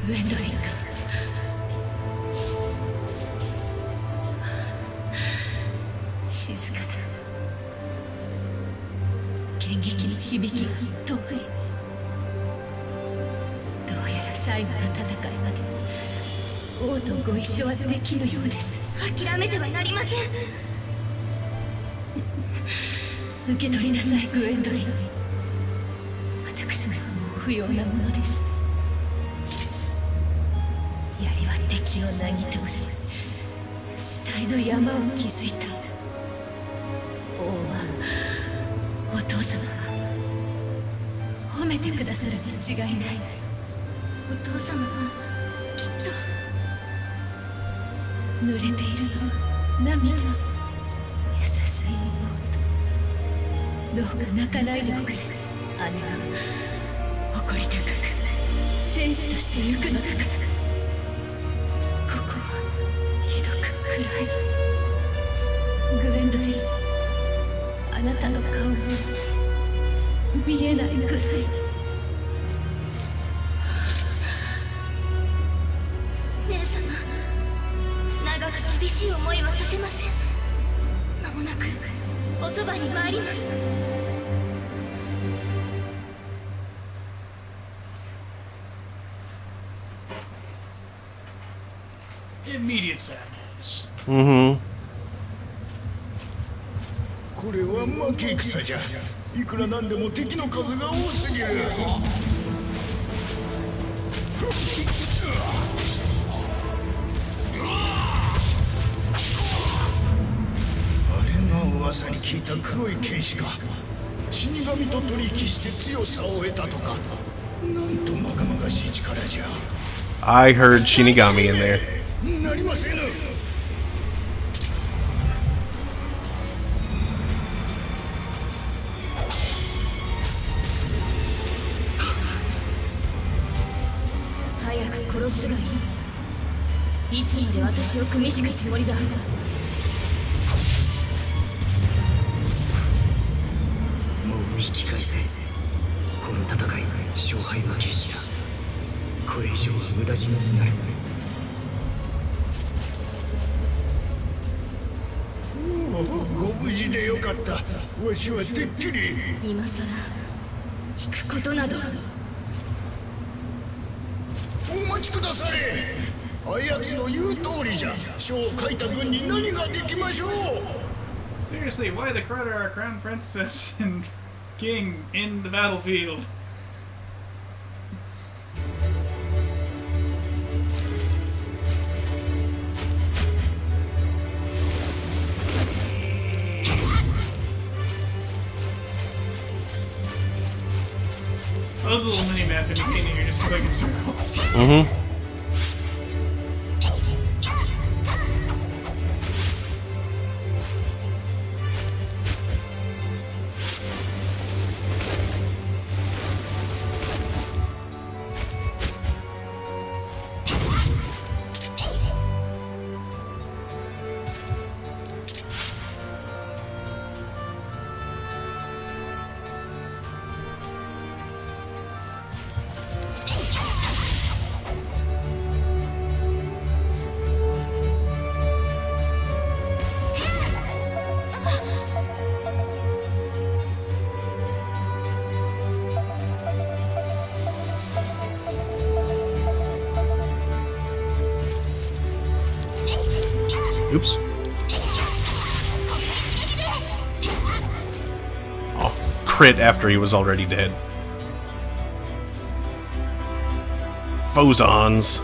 グエンドリンか静かだ剣撃の響きが遠いどうやら最後の戦いまで王とご一緒はできるようです諦めてはなりません受け取りなさいグエンドリン私がもう不要なものです槍は敵をなぎ倒し死体の山を築いた王はお父様が褒めてくださるに違いないお父様はきっと濡れているのは涙優しい妹どうか泣かないでおくれ姉は誇り高く戦士として行くのだからここはひどく暗いグエンドリンあなたの顔が見えないくらいに姉様長く寂しい思いはさせません間もなくおそばに参ります Immediate sadness. Mm-hmm. これは負け戦じゃいくらなんでも敵の数が多すぎるあれが噂に聞いた黒い剣士か死神と取引して強さを得たとかなんとまがまがしい力じゃ I heard Shinigami in there. なりませぬ早く殺すがいいいつまで私を組み敷くつもりだもう引き返せこの戦い勝敗は決したこれ以上は無駄死になる無事でよかった。わしはてっきり。今さら引くことなど。お待ちくだされ。あやつの言う通りじゃ。書を書いた軍に何ができましょう。 Seriously, why the crud are our crown princess and king in the battlefield? I love the little mini-map in the beginning, you're just clicking circles. Mm-hmm. Oops. Oh, crit after he was already dead. Phozons.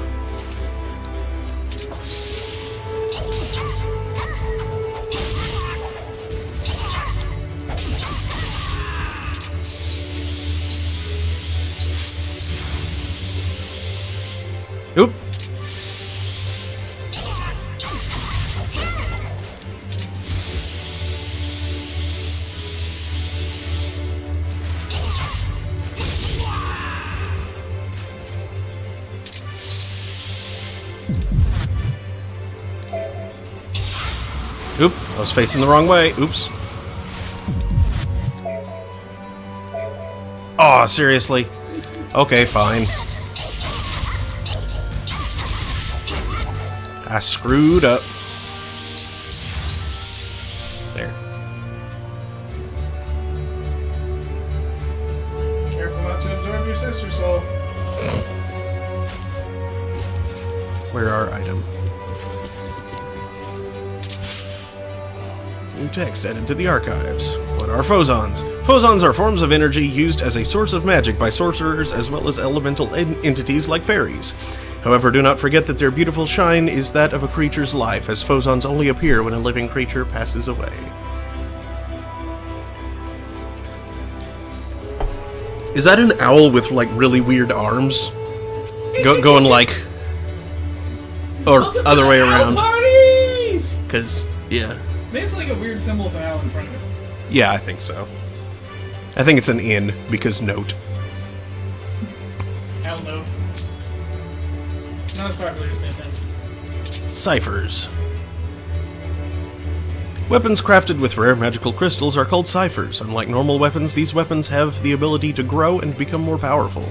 Oop. Oop, I was facing the wrong way. Oops. Aw, seriously? Okay, fine. I screwed up. There. Careful not to absorb your sister's soul. Where are item? New text added to the archives. What are phozons? Phozons are forms of energy used as a source of magic by sorcerers as well as elemental entities like fairies. However, do not forget that their beautiful shine is that of a creature's life, as phozons only appear when a living creature passes away. Is that an owl with, like, really weird arms? Going like... Or other way around. Because, yeah. Maybe it's like a weird symbol with an owl in front of it. Yeah, I think so. I think it's an inn, because note. Owl note. Not as popular as same thing. Ciphers. Weapons crafted with rare magical crystals are called ciphers. Unlike normal weapons, these weapons have the ability to grow and become more powerful.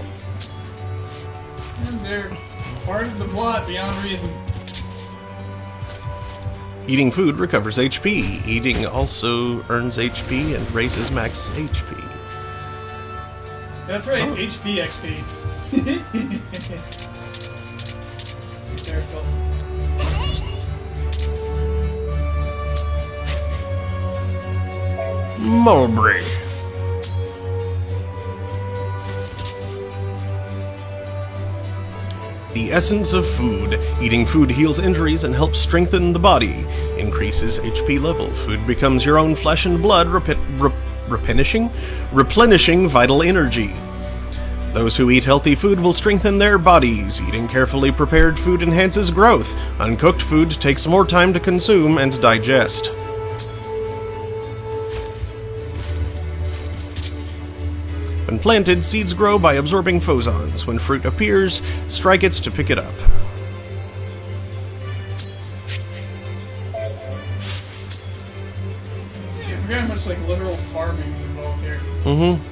And they're part of the plot beyond reason. Eating food recovers HP. Eating also earns HP and raises max HP. That's right, HP XP. Hysterical. Mulberry. The essence of food. Eating food heals injuries and helps strengthen the body. Increases HP level. Food becomes your own flesh and blood, replenishing vital energy. Those who eat healthy food will strengthen their bodies. Eating carefully prepared food enhances growth. Uncooked food takes more time to consume and digest. When planted, seeds grow by absorbing phozons. When fruit appears, strike it to pick it up. Yeah, I forgot how much like literal farming is involved here. Mm-hmm.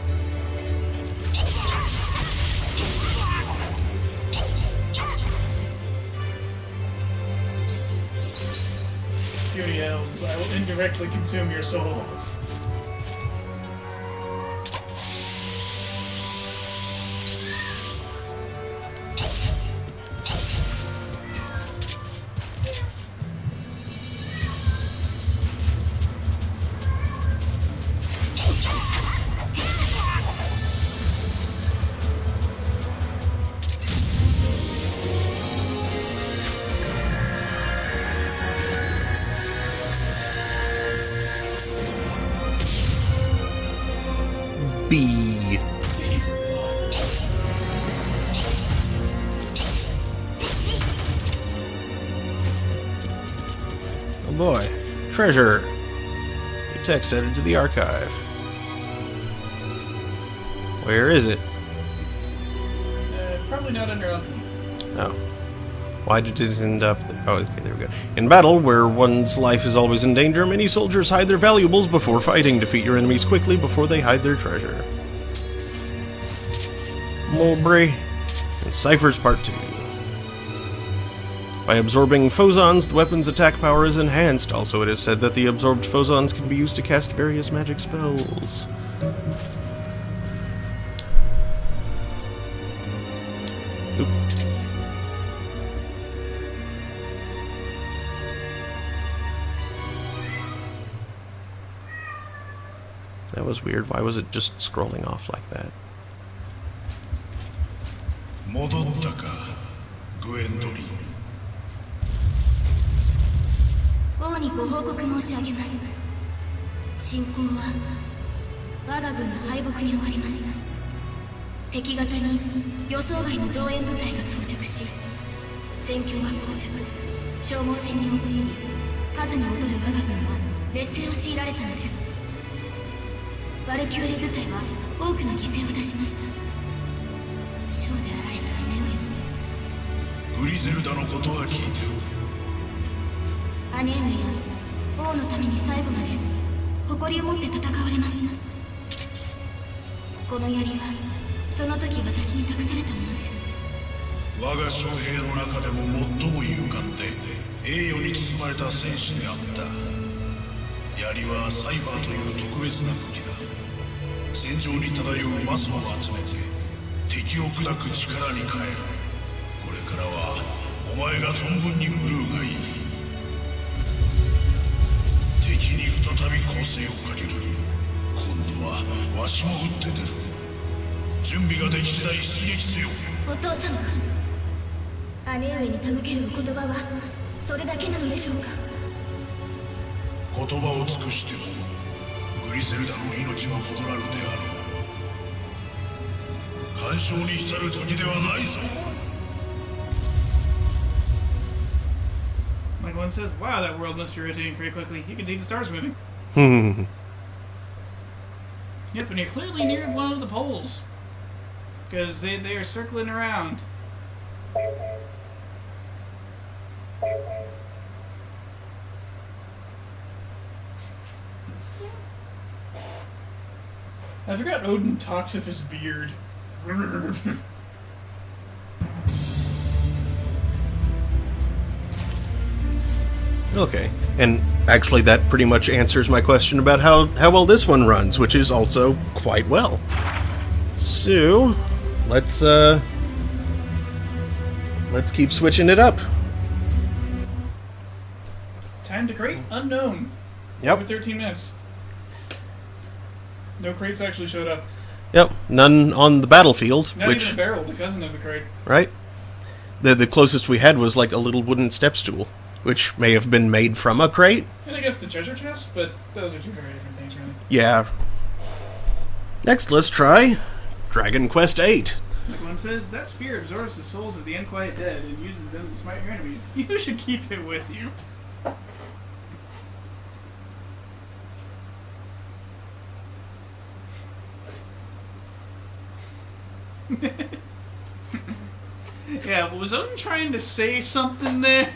puny elves, I will indirectly consume your souls. B. Oh boy. Treasure. New text added to the archive. Where is it? Probably not under alchemy. Oh. Why did it end up there? Oh, okay, there we go. In battle, where one's life is always in danger, many soldiers hide their valuables before fighting. Defeat your enemies quickly before they hide their treasure. Mulberry and Cypher's Part 2. By absorbing phosons, the weapon's attack power is enhanced. Also, it is said that the absorbed phosons can be used to cast various magic spells. Oop. That was weird. Why was it just scrolling off like that? 戻ったかグエンドリン。王にご報告申し上げます。侵攻は我が軍の敗北に終わりました。敵方に予想外の増援部隊が到着し、戦況は膠着、消耗戦に陥り、数に劣る我が軍は劣勢を強いられたのです。ワルキューレ部隊は多くの犠牲を出しました。将であられた姉上。グリゼルダのことは聞いておる。姉上は王のために最後まで誇りを持って戦われました。この槍はその時私に託されたものです。我が将兵の中でも最も勇敢で栄誉に包まれた戦士であった。槍はサイファーという特別な武器だ。戦場に漂うマスを集めて敵を砕く力に変える。これからはお前が存分に振るうがいい。敵に再び攻勢をかける。今度はわしも撃って出る。準備ができ次第出撃せよ。お父様、姉上に手向けるお言葉はそれだけなのでしょうか。言葉を尽くしてもグリゼルダの命は戻らぬであろう。干渉に浸る時ではないぞ。Like one says, wow, that world must be rotating pretty quickly. You can see the stars moving. Yep, and you're clearly near one of the poles. Because they are circling around. I forgot Odin talks with his beard. Okay, and actually that pretty much answers my question about how well this one runs, which is also quite well. So, let's keep switching it up. Time to crate unknown. Yep. Over 13 minutes. No crates actually showed up. Yep, none on the battlefield, Not which, even a barrel, the cousin of the crate. right? The closest we had was like a little wooden step stool, which may have been made from a crate. And I guess the treasure chest, but those are two very different things, really. Yeah. Next, let's try Dragon Quest VIII. Like one says, that spear absorbs the souls of the unquiet dead and uses them to smite your enemies. You should keep it with you. Yeah, but was Odin trying to say something there?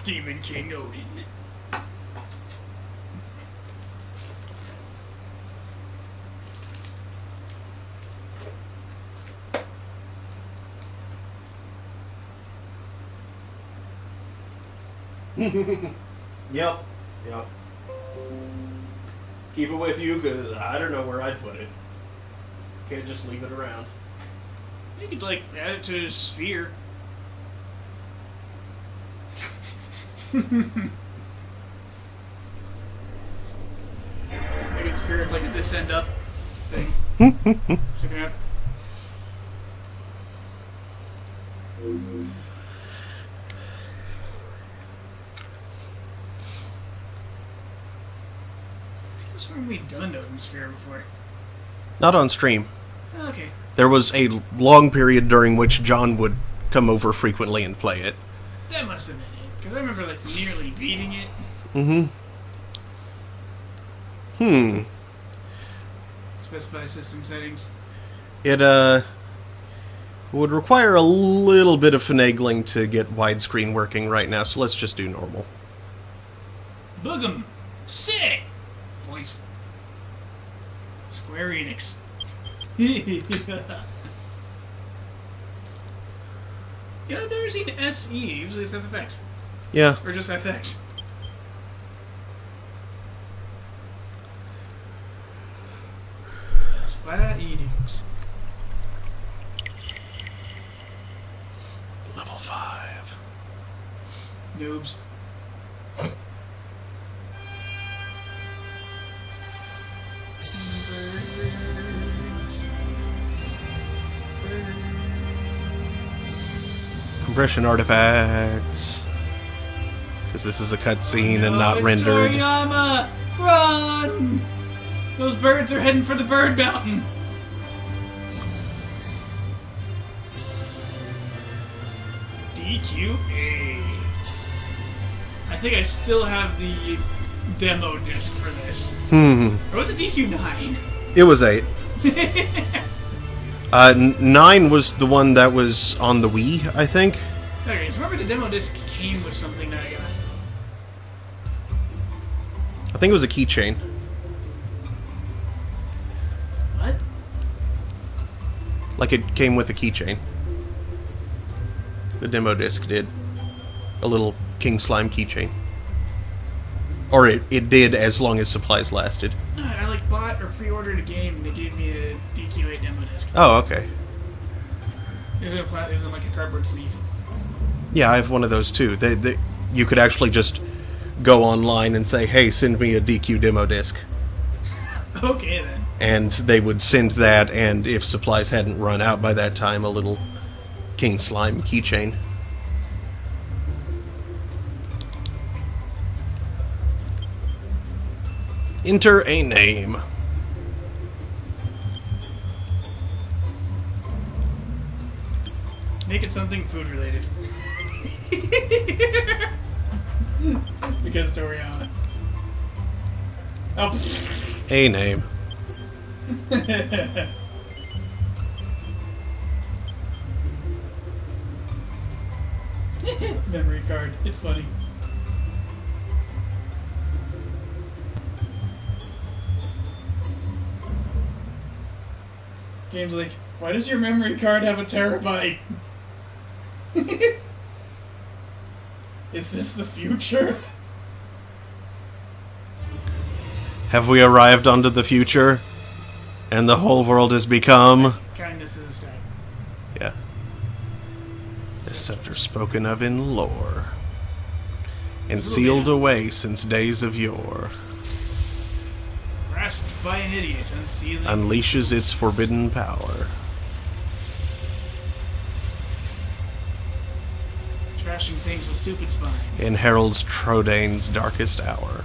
Demon King Odin. Yep. Keep it with you, because I don't know where I'd put it. Can't just leave it around. You could, like, add it to his sphere. Make it a sphere of, like, a this end up thing. Sticking out. I just remember we'd done Odin Sphere before. Not on stream. Okay. There was a long period during which John would come over frequently and play it. That must have been it. Because I remember, like, nearly beating it. Specify system settings. It, would require a little bit of finagling to get widescreen working right now, so let's just do normal. Boogum! Sick! Voice. Square-Enix. Yeah, I've never seen SE. Usually it's SFX. Yeah. Or just FX. Square-Enix. Level 5. Noobs. Compression artifacts. Because this is a cutscene and not rendered. Toriyama! Run! Those birds are heading for the bird mountain. DQ8. I think I still have the demo disc for this. Or was it DQ9? It was 8. 9 was the one that was on the Wii, I think. Okay, so remember the demo disc came with something that I got. I think it was a keychain. What? Like it came with a keychain. The demo disc did. A little King Slime keychain. Or it did as long as supplies lasted. No, I like bought or pre-ordered a game and they gave me a DQ8 demo disc. Oh, okay. It was in like a cardboard sleeve. Yeah, I have one of those too. You could actually just go online and say, hey, send me a DQ demo disc. Okay, then. And they would send that, and if supplies hadn't run out by that time, a little King Slime keychain. Enter a name. Make it something food related. Because Toriyama. Oh. A name. Memory card. It's funny. Game's like, why does your memory card have a terabyte? Is this the future? Have we arrived onto the future? And the whole world has become... Kindness is a step. Yeah. A scepter spoken of in lore. And sealed away since days of yore. Grasped by an idiot, unsealing. Unleashes its forbidden power. Trashing things with stupid spines. And heralds Trodane's darkest hour.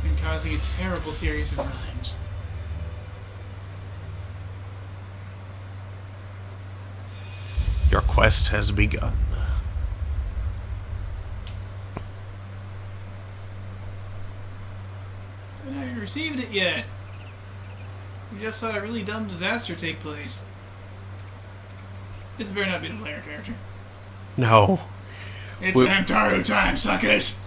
And causing a terrible series of rhymes. Your quest has begun. I haven't received it yet. We just saw a really dumb disaster take place. This better not be the player character. No. It's Hamtaro time, suckers!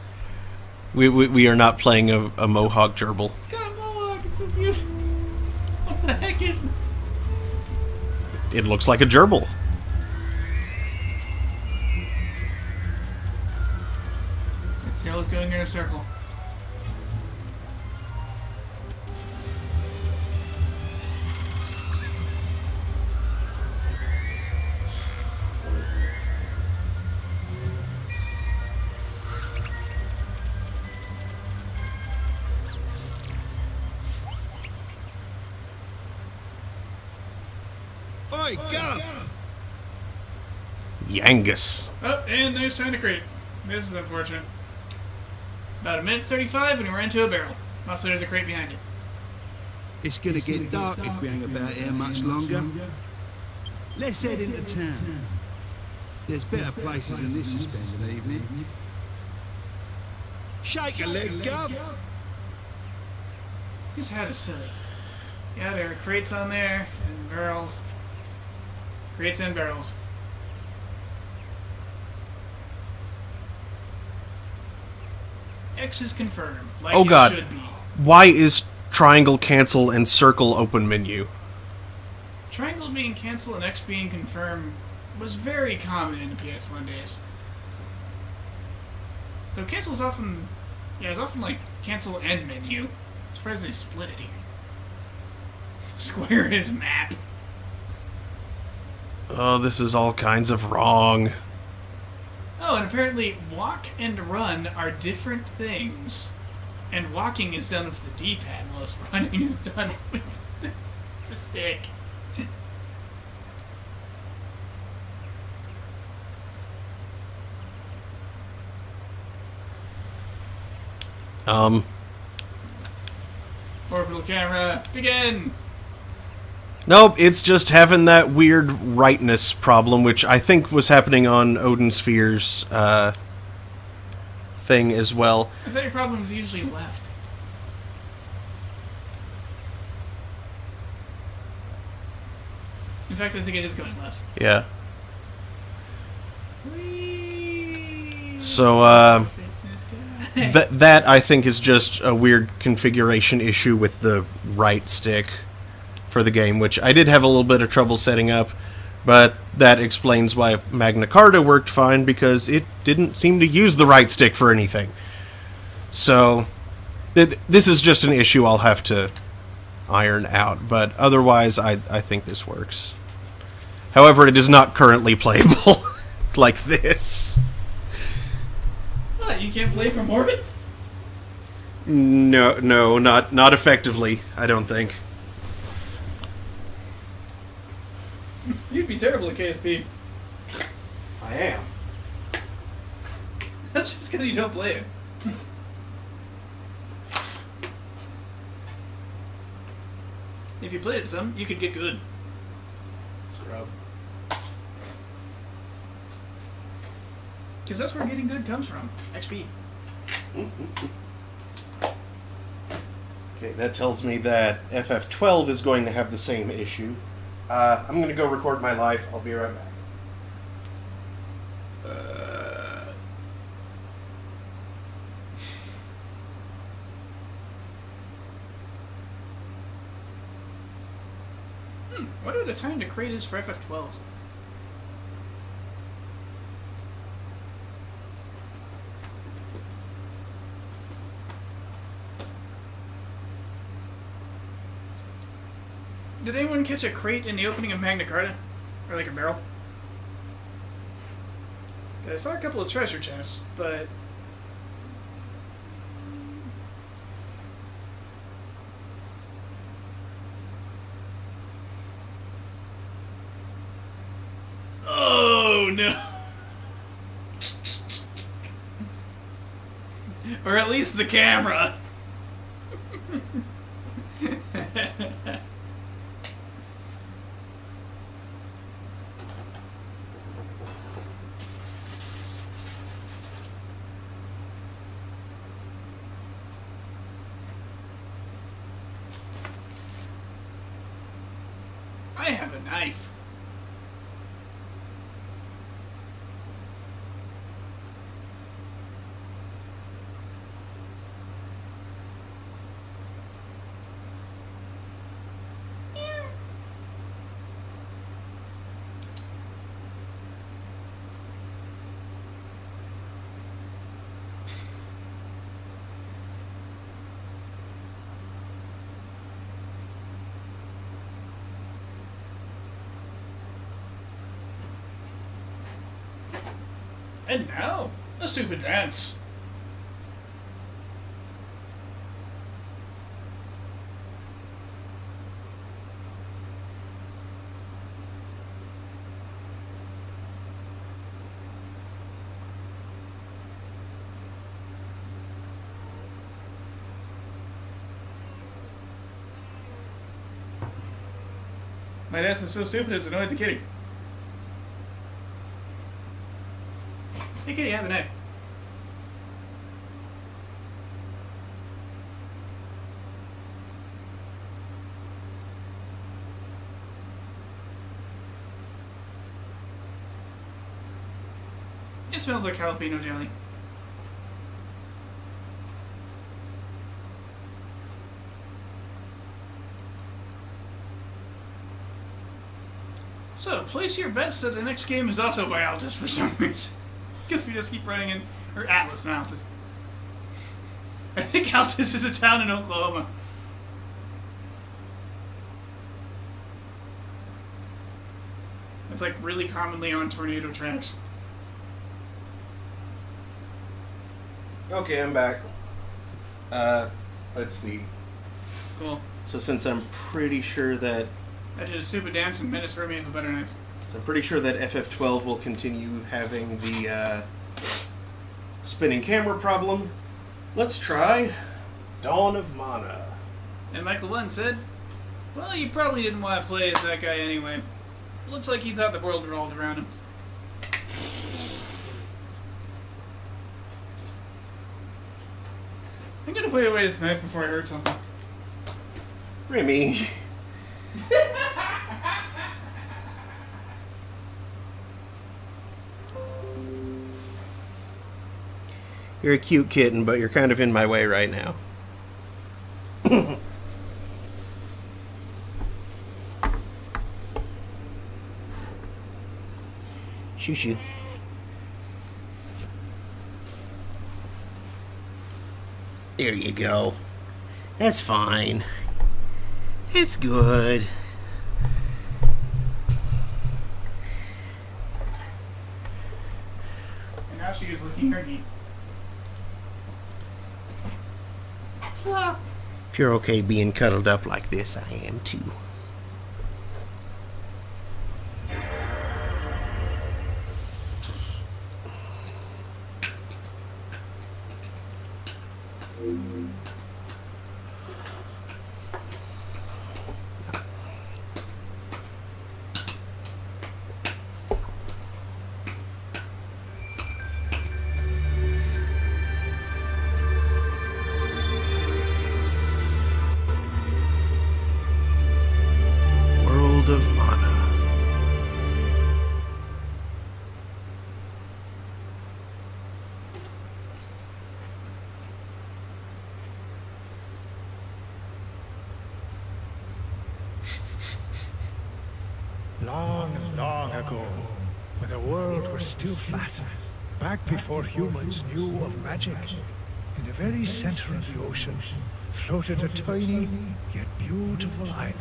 We are not playing a Mohawk gerbil. It's got a mohawk, it's so beautiful. What the heck is this? It looks like a gerbil. going in a circle. Oi, go! Yangus. Oh, and there's time to crate. This is unfortunate. About a minute 35 and we're into a barrel. Also, there's a crate behind it. It's gonna get dark if we hang about here much longer. Let's head into town. There's better places than this to spend an evening. Shake a leg, Gov! His hat is silly. Yeah, there are crates on there and barrels. Crates and barrels. X is confirmed. Like Oh it god. should be. Why is triangle cancel and circle open menu? Triangle being cancel and X being confirmed was very common in the PS1 days. Though cancel was often, it's often like cancel and menu. I'm surprised they split it here. Square is map. Oh, this is all kinds of wrong. Oh, and apparently walk and run are different things. And walking is done with the D-pad, whilst running is done with the stick. Orbital camera, begin! Nope, it's just having that weird rightness problem, which I think was happening on Odin Sphere's thing as well. I thought your problem was usually left. In fact, I think it is going left. Yeah. Whee! So, Fitness guy. that I think is just a weird configuration issue with the right stick for the game, which I did have a little bit of trouble setting up, but that explains why Magna Carta worked fine, because it didn't seem to use the right stick for anything. So, this is just an issue I'll have to iron out, but otherwise I think this works. However, it is not currently playable like this. What, you can't play from orbit? No, not effectively, I don't think. You'd be terrible at KSP. I am. That's just because you don't play it. If you played it some, you could get good. Scrub. Because that's where getting good comes from. XP. Okay, that tells me that FF12 is going to have the same issue. I'm going to go record my life. I'll be right back. What are the time to crate is for FF12? Did anyone catch a crate in the opening of Magna Carta? Or like a barrel? I saw a couple of treasure chests, but... Oh no! Or at least the camera! I have a knife. And now, a stupid dance. My dance is so stupid it's annoyed the kitty. Hey kitty, have a knife. It smells like jalapeno jelly. So, place your bets that the next game is also by Altus for some reason. Guess we just keep running in... Or Atlas, not Altus. I think Altus is a town in Oklahoma. It's like really commonly on tornado tracks. Okay, I'm back. Let's see. Cool. So since I'm pretty sure that... I did a stupid dance and minutes for me with a butter knife. So I'm pretty sure that FF12 will continue having the spinning camera problem. Let's try Dawn of Mana. And Michael Lund said, well, you probably didn't want to play as that guy anyway. Looks like he thought the world revolved around him. I'm gonna put away this knife before I hurt something. Remy. You're a cute kitten, but you're kind of in my way right now. Shoo shoo. There you go. That's fine. It's good. And now she is looking herky. If you're okay being cuddled up like this, I am too. Of Mana. Long, long ago, when the world was still flat, back before humans knew of magic, in the very center of the ocean floated a tiny yet beautiful island.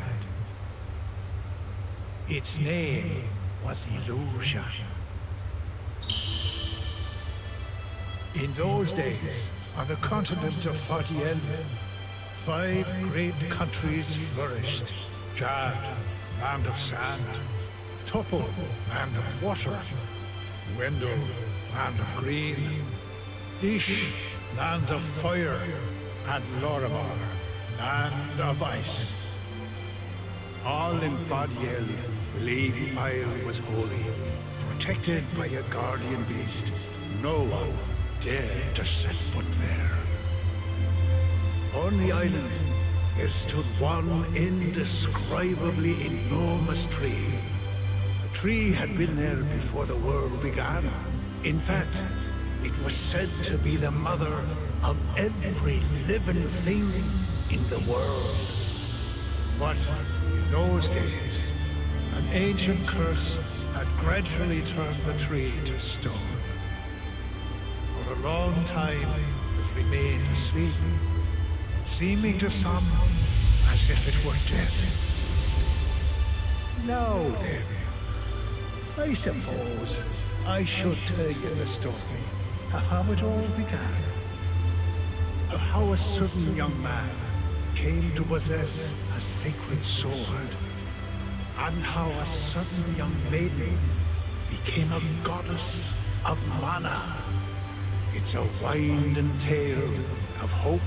Its name was Illusion. In those days, on the continent of VIII, 5 great countries flourished. Jad, land of sand. Topol, land of water. Wendel, land of green. Ish, land of fire. And Lorimar, land of ice. All in VIII believed the isle was holy, protected by a guardian beast. No one dared to set foot there. On the island, there stood one indescribably enormous tree. The tree had been there before the world began. In fact, it was said to be the mother of every living thing in the world. But in those days, an ancient curse had gradually turned the tree to stone. For a long time, it remained asleep, seeming to some as if it were dead. Now then, I suppose I should tell you the story of how it all began. Of how a certain young man came to possess a sacred sword. And how a certain young maiden became a goddess of mana. It's a winding tale of hope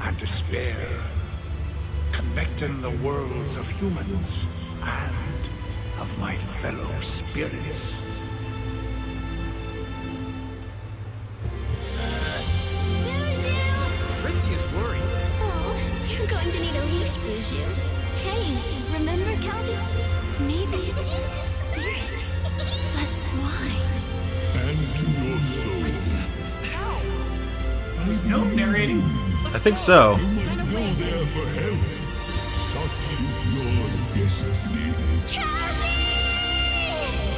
and despair, connecting the worlds of humans and of my fellow spirits. Ritzia's worried. Oh, you're going to need a leash, Buju. Hey, remember Kelby? Maybe it's a spirit. But why? And to your soul. Ritzia, how? There's no narrating. I think so. You must go there for help. Such is your destiny. Kelby!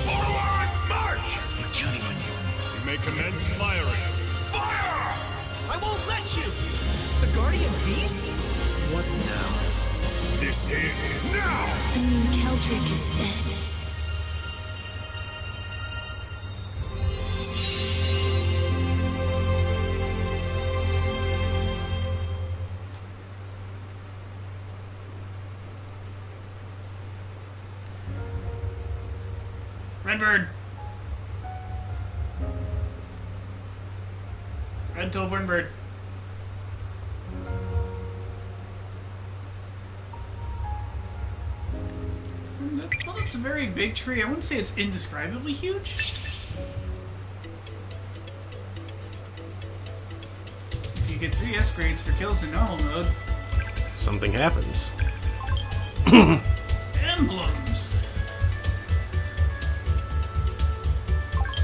Forward march! We're counting on you. You may commence firing. Fire! I won't let you! The Guardian Beast? What now? This ends now! I mean, Keldrick is dead. Redbird. Red-tailed Windbird. Well, it's a very big tree. I wouldn't say it's indescribably huge. If you get 3 S grades for kills in normal mode, Something happens. emblems.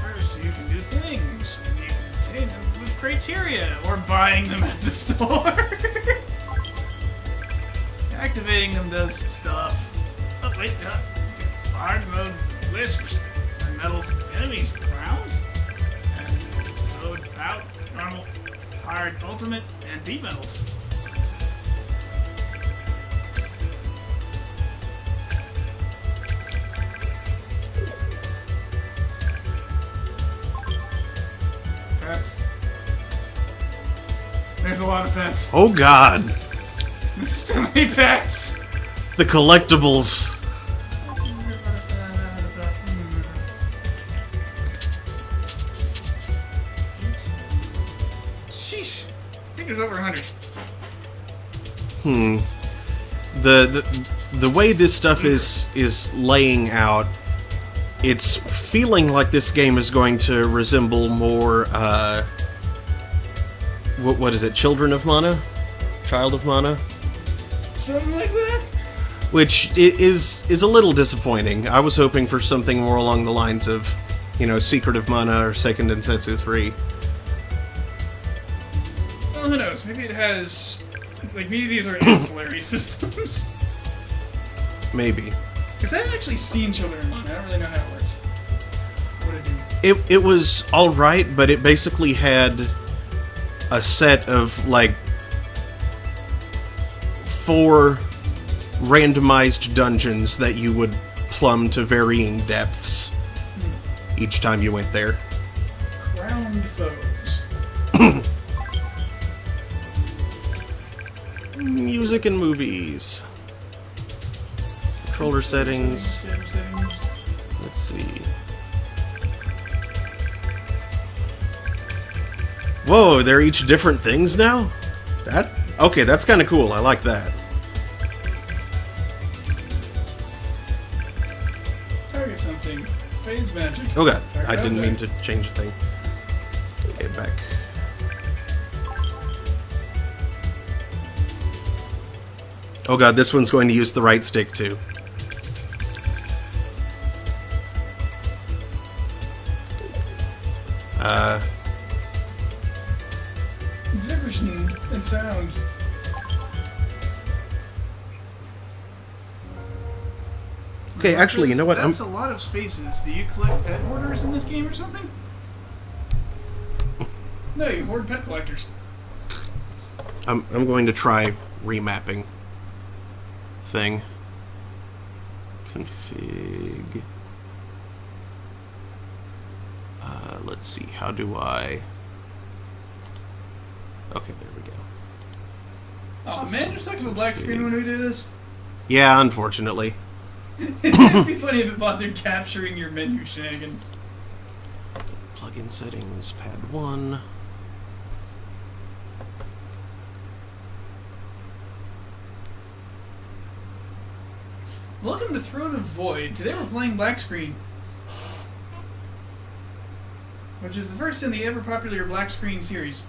First, you can do things. You can obtain them with criteria or buying them at the store. Activating them does stuff. Oh, wait, hard mode, wisps, and metals, enemies, rounds, mode, out, normal, hard, ultimate, and deep metals. Pets. There's a lot of pets. Oh god. This is too many pets. The collectibles. Sheesh. I think there's over 100. The way this stuff is laying out, it's feeling like this game is going to resemble more what is it? Children of Mana? Child of Mana? Something like that? Which is a little disappointing. I was hoping for something more along the lines of, you know, Secret of Mana or Second Densetsu 3. Well, who knows? Maybe it has... Like, maybe these are ancillary systems. Maybe. Because I haven't actually seen Children of Mana. I don't really know how it works. What it do? It was alright, but it basically had a set of, like, 4 randomized dungeons that you would plumb to varying depths each time you went there. Crowned foes. Music and movies. Controller settings. Let's see. Whoa, they're each different things now? Okay, that's kind of cool. I like that. Target something. Phase magic. Oh god, Target I didn't mean object. to change the thing. Okay, back. Oh god, this one's going to use the right stick too. Vibration and sound. Okay, actually, you know what? That's a lot of spaces. Do you collect pet hoarders in this game or something? No, you hoard pet collectors. I'm going to try remapping thing. Config. let's see, how do I... Okay, there we go. Oh man, you're stuck in a black screen when we do this? Yeah, unfortunately. It'd be funny if it bothered capturing your menu shenanigans. Plugin settings, pad 1. Welcome to Throne of Void. Today we're playing black screen, which is the first in the ever-popular black screen series.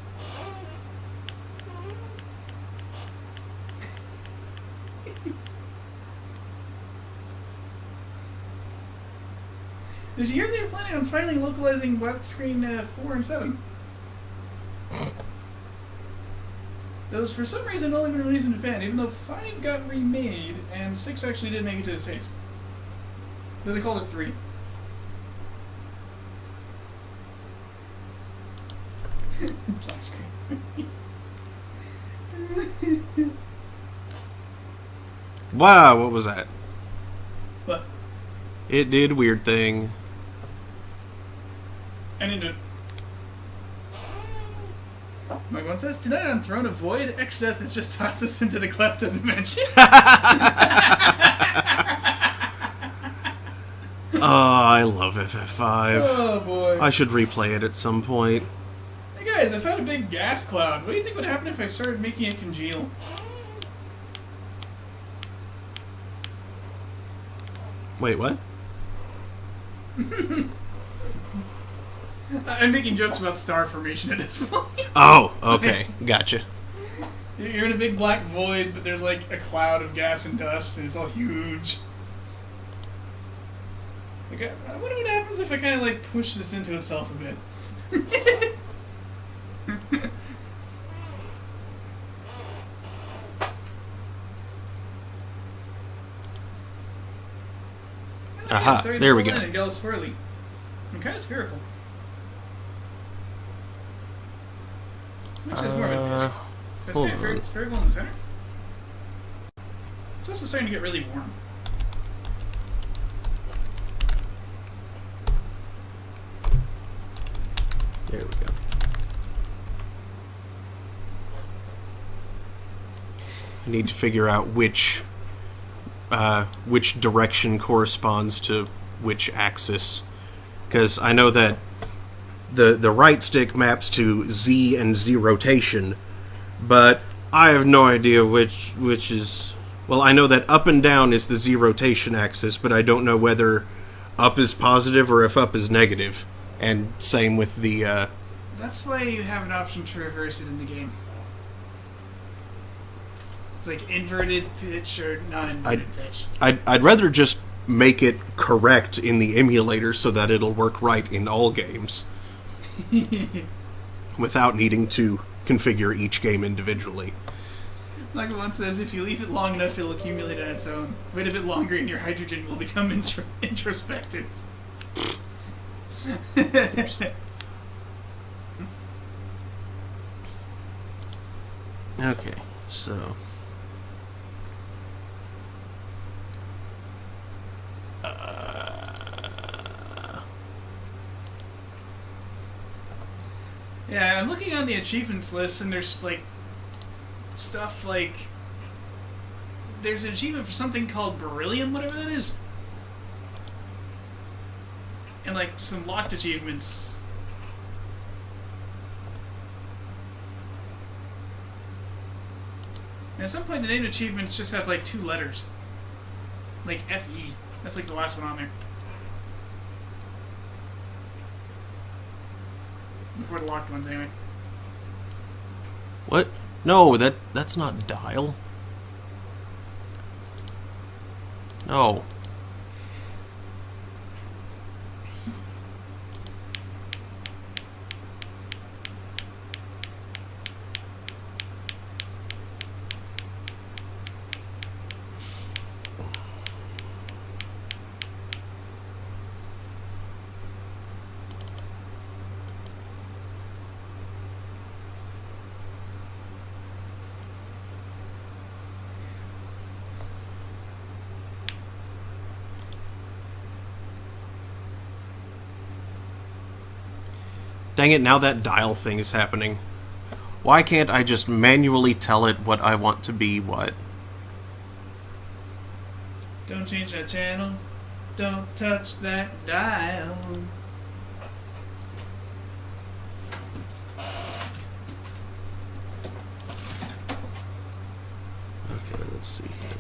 Did you hear they're planning on finally localizing black screen 4 and 7? Those, for some reason, only been released in Japan, even though 5 got remade, and 6 actually did make it to the States. Though they called it 3. Black screen. Wow, what was that? What? It did weird thing. I need to... Mike one says, tonight on Throne of Void, X-Death has just tossed us into the Klepto dimension. Oh, I love FF5. Oh, boy. I should replay it at some point. Hey guys, I found a big gas cloud. What do you think would happen if I started making it congeal? Wait, what? I'm making jokes about star formation at this point. Oh, okay. Gotcha. You're in a big black void, but there's like a cloud of gas and dust, and it's all huge. Like, I wonder what happens if I kind of like push this into itself a bit. Aha, there we go. It got all swirly. I'm kind of spherical. Which is more of a disc. It's kind of spherical in the center. It's also starting to get really warm. There we go. I need to figure out which direction corresponds to which axis, because I know that the right stick maps to Z and Z rotation, but I have no idea which is... Well, I know that up and down is the Z rotation axis, but I don't know whether up is positive or if up is negative. And same with the... That's why you have an option to reverse it in the game. It's like inverted pitch or non-inverted pitch. I'd rather just make it correct in the emulator so that it'll work right in all games. Without needing to configure each game individually. Like one says, if you leave it long enough, it'll accumulate on its own. Wait a bit longer and your hydrogen will become introspective. Okay, so... Yeah, I'm looking on the achievements list, and there's, like, stuff like... There's an achievement for something called Beryllium, whatever that is. And, like, some locked achievements. And at some point, the named achievements just have, like, 2 letters. Like, FE. That's, like, the last one on there. Before the locked ones, anyway. What? No, that's not dial. No. Dang it, now that dial thing is happening. Why can't I just manually tell it what I want to be what? Don't change that channel. Don't touch that dial. Okay, let's see here.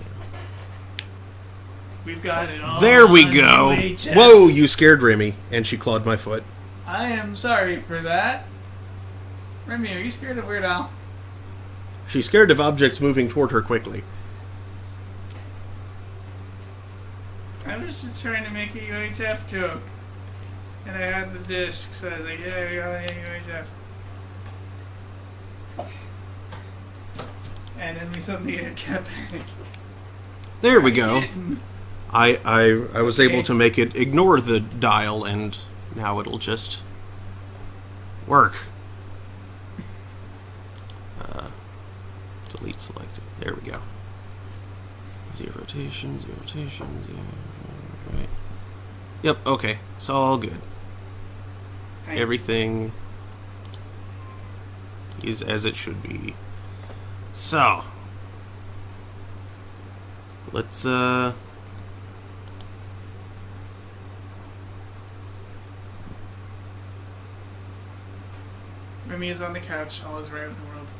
We've got it all. There we on go! UHF. Whoa, you scared Remy, and she clawed my foot. I am sorry for that. Remy, are you scared of Weird Al? She's scared of objects moving toward her quickly. I was just trying to make a UHF joke. And I had the disc, so I was like, yeah, we got a UHF. And then we suddenly had cat panic. There we go. I was able to make it ignore the dial, and now it'll just work. Delete selected. There we go. Zero rotation, zero rotation, zero. Right. Yep, okay. It's all good. Everything is as it should be. So, let's Remy is on the couch. All is right with the world.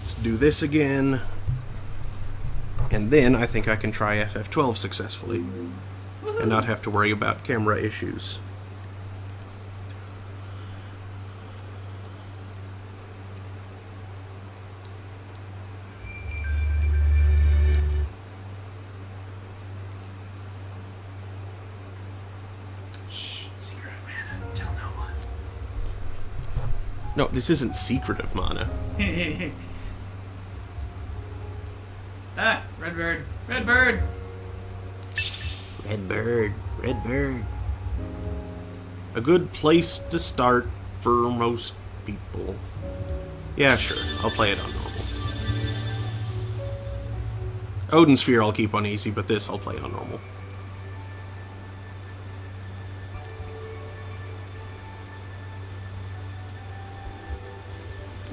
let's do this again. And then I think I can try FF12 successfully and not have to worry about camera issues. No, this isn't secretive, Mana. Ah, red bird. Red bird! Red bird. Red bird. A good place to start for most people. Yeah, sure. I'll play it on normal. Odin Sphere I'll keep on easy, but this I'll play on normal.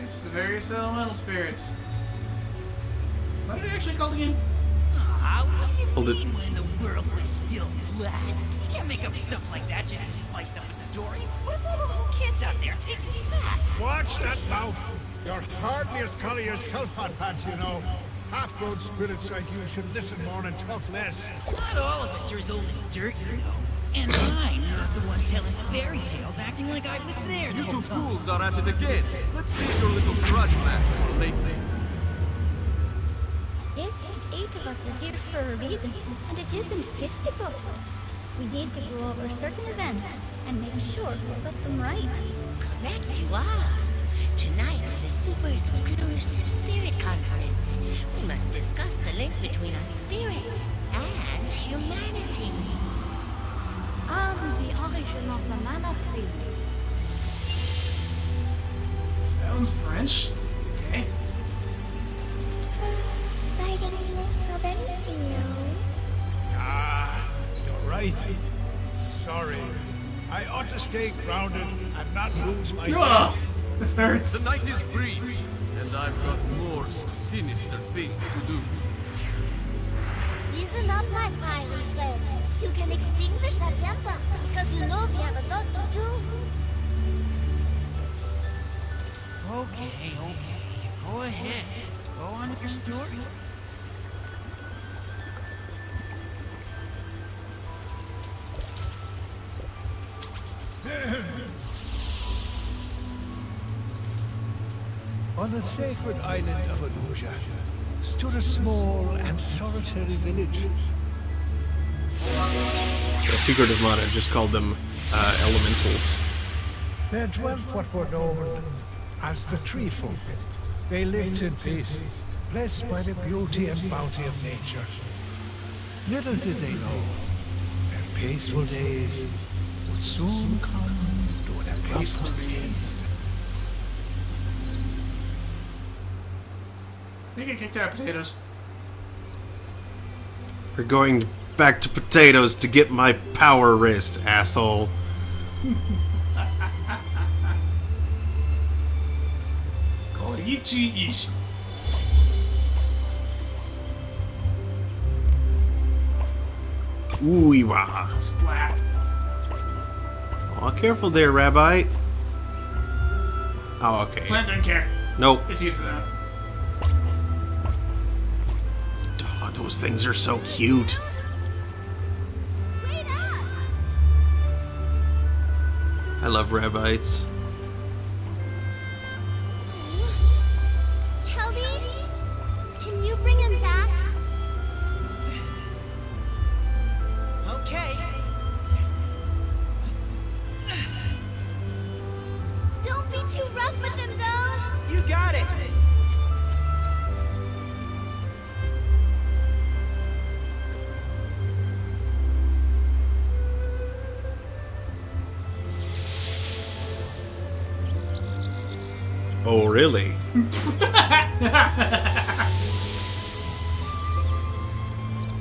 It's the various elemental spirits. What are they actually called again? What do you mean when the world was still flat? You can't make up stuff like that just to spice up a story. What if all the little kids out there take us back? Watch that mouth. You're hardly as colly as Hot Pants, you know. Half-grown spirits like you should listen more and talk less. Not all of us are as old as dirt, you know. And I'm not the one telling fairy tales, acting like I was there the You whole two time. fools are at it again. Let's save your little grudge match for later. Yes, 8 of us are here for a reason, and it isn't fisticuffs. We need to go over certain events and make sure we got them right. Correct you are. Tonight is a super exclusive spirit conference. We must discuss the link between our spirits and humanity. The origin of the mana tree. Sounds French. Okay. Fighting links of anything, Ah, you're right. Sorry. I ought to stay grounded and not lose my Ah, this hurts. The night is brief, and I've got more sinister things to do. Listen up, my pirate friend. You can extinguish that temper because you know we have a lot to do. Okay. Go ahead. Go on with your story. On the sacred island of Anuja stood a small and solitary village. The Secret of Mana just called them elementals. There dwelt what were known as the Tree Folk. They lived in peace, blessed by the beauty and bounty of nature. Little did they know, their peaceful days would soon come to an abrupt end. They get kicked out of potatoes. We're going back to potatoes to get my power wrist, asshole. Ooh-wah. Splat. Aw, careful there, Rabbi. Oh, okay. Plant doesn't care. Nope. It's used to that. Oh, those things are so cute. I love rabbits. Kelby, can you bring him back? Okay. Don't be too rough with him, though. You got it. Oh, really?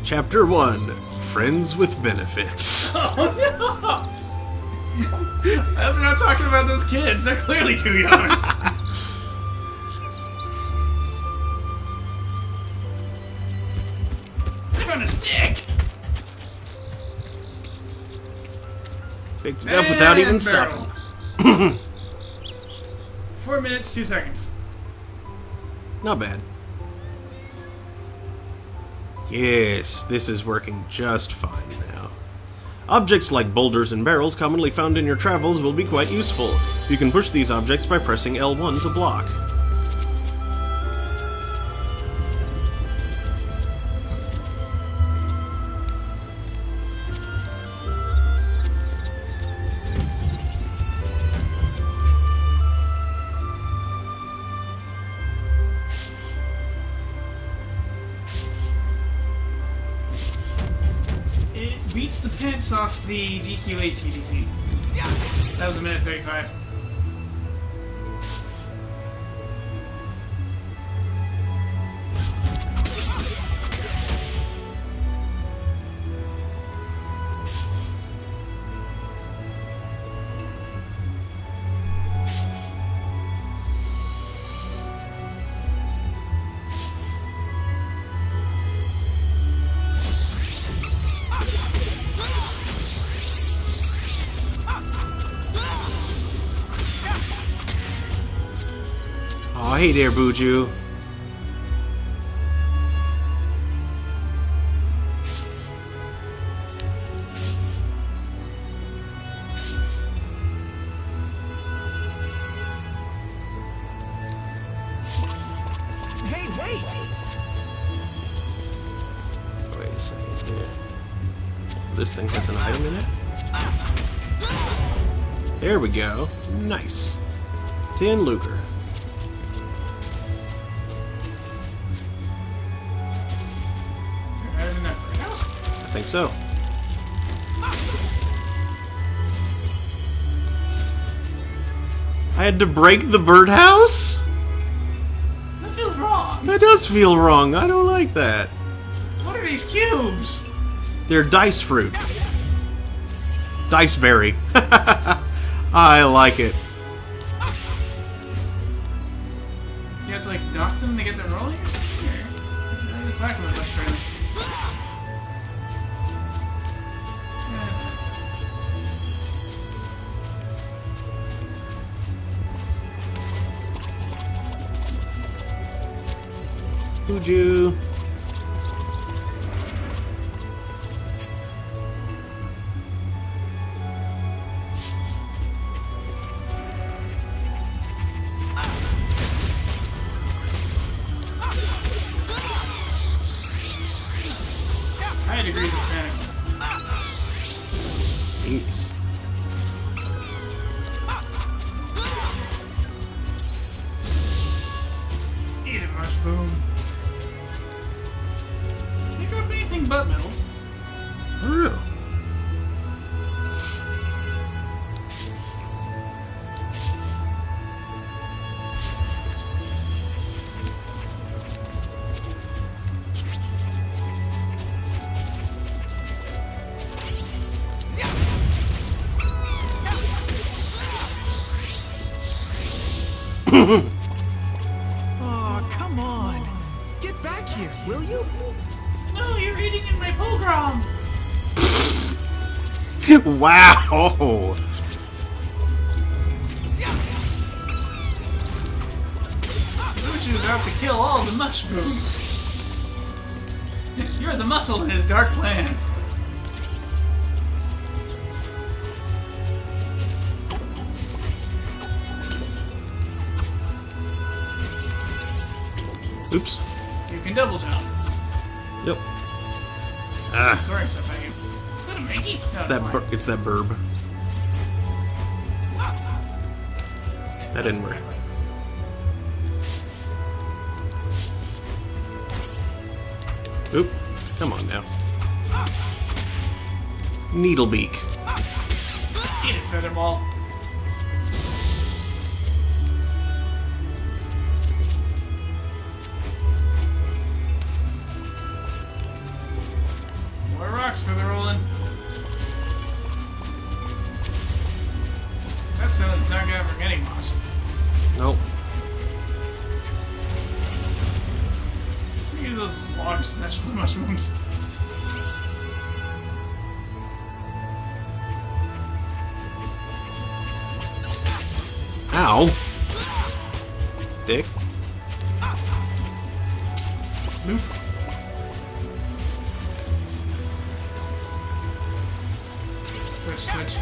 Chapter 1, Friends with Benefits. Oh, no! I'm not talking about those kids. They're clearly too young. I found a stick! Picked it up without even And stopping. barrel. 4 minutes, 2 seconds. Not bad. Yes, this is working just fine now. Objects like boulders and barrels commonly found in your travels will be quite useful. You can push these objects by pressing L1 to block. It beats the pants off the GQ8 TDC. That was a minute 35. Aw, hey there, Buju. Hey, wait! Wait a second here. This thing has an item in it? There we go. Nice. Tin Luger. I think so. I had to break the birdhouse? That feels wrong. That does feel wrong. I don't like that. What are these cubes? They're dice fruit. Diceberry. I like it. You have to like dock them to get them rolling or something? Or... I just back with much further. Buju. High degrees of panic. Jeez. Eat it, mushroom. You drop anything but metals. For real. Aw, come on. Get back here, will you? No, you're eating in my pogrom. Wow! Mushu is out to kill all the mushrooms. You're the muscle in his dark plan. Oops. You can double jump. Yep. Ah. Sorry, stuff at you. Is that a Mickey? No, It's that burb. That didn't work. Oop. Come on now. Needlebeak. Eat it, Featherball. More rocks for the rolling. That sounds not gonna bring any moss. Nope. Look at those logs smashed with mushrooms. Ow. Dick. Move. Switch.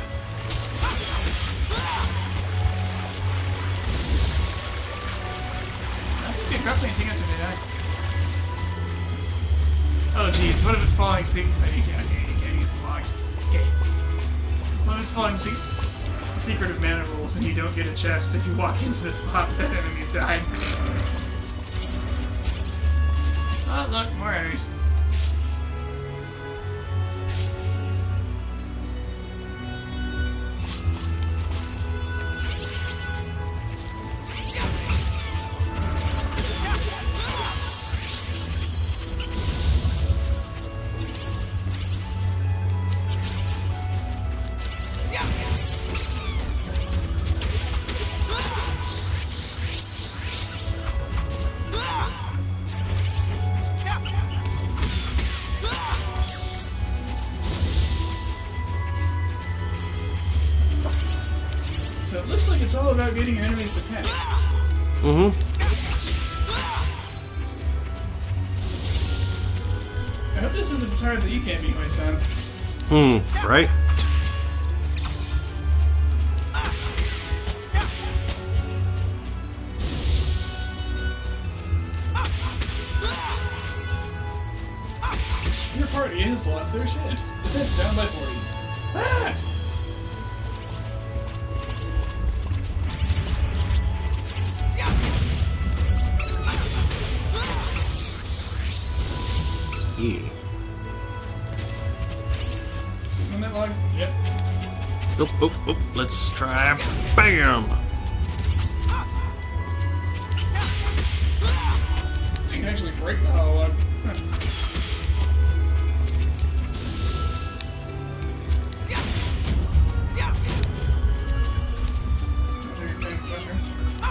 I think they dropped anything after they die. Oh jeez, what if it's falling you can't use the logs. Okay. What if it's falling secret of mana rules and you don't get a chest if you walk into the spot that enemies died? Oh look, more enemies. So it looks like it's all about getting your enemies to panic. Mm-hmm. I hope this isn't retarded that you can't beat my son. Right? Your party has lost their shit. Defense down by 40. Ah! Yeah. On that log? Yep. Oop. Let's try. Bam! You can actually break the hollow log. Huh.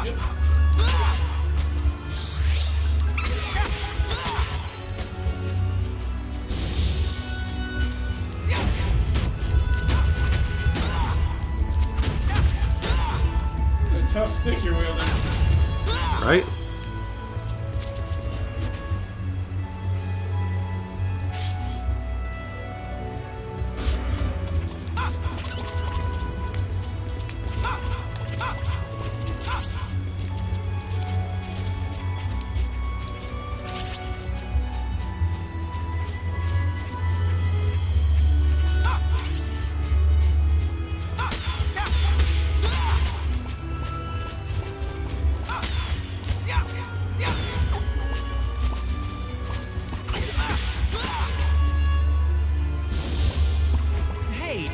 Yep. Tough stick you're wielding. Right?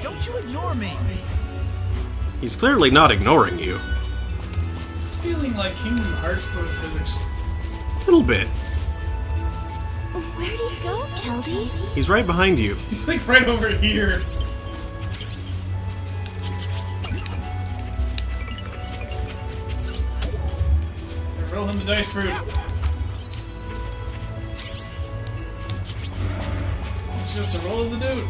Don't you ignore me! He's clearly not ignoring you. This is feeling like Kingdom Hearts but with physics. A little bit. Where'd he go, Keldy? He's right behind you. He's like right over here. Roll him the dice fruit. It's just a roll of the dude.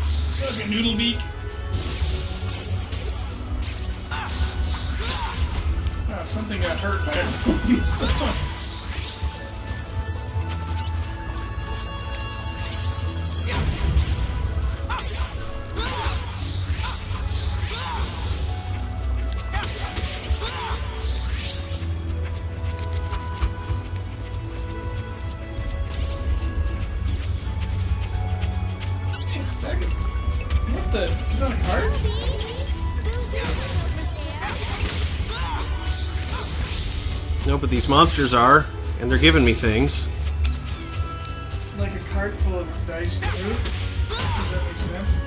Suck a noodle beak. Oh, something got hurt by someone. What the? Is that a card? No, but these monsters are, and they're giving me things. Like a cart full of dice fruit? Does that make sense?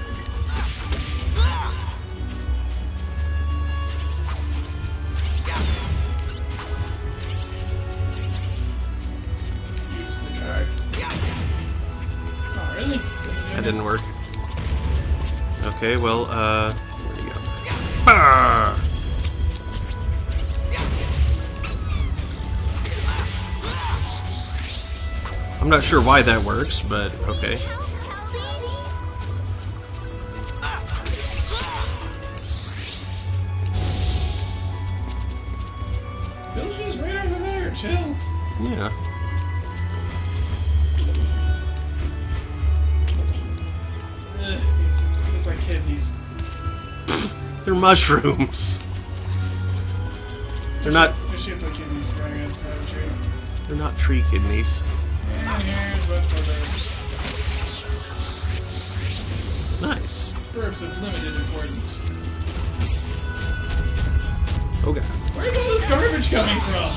Use the card. Oh, really? That didn't work. Okay, well, where'd he go? Ah! I'm not sure why that works, but okay. Bill's just right over there, chill. Yeah. These look like kidneys. They're mushrooms. They're not. They're shaped like kidneys growing outside of a tree. They're not tree kidneys. And here's a bunch more birds. Nice. Verbs of limited importance. Oh god. Where's all this garbage coming from?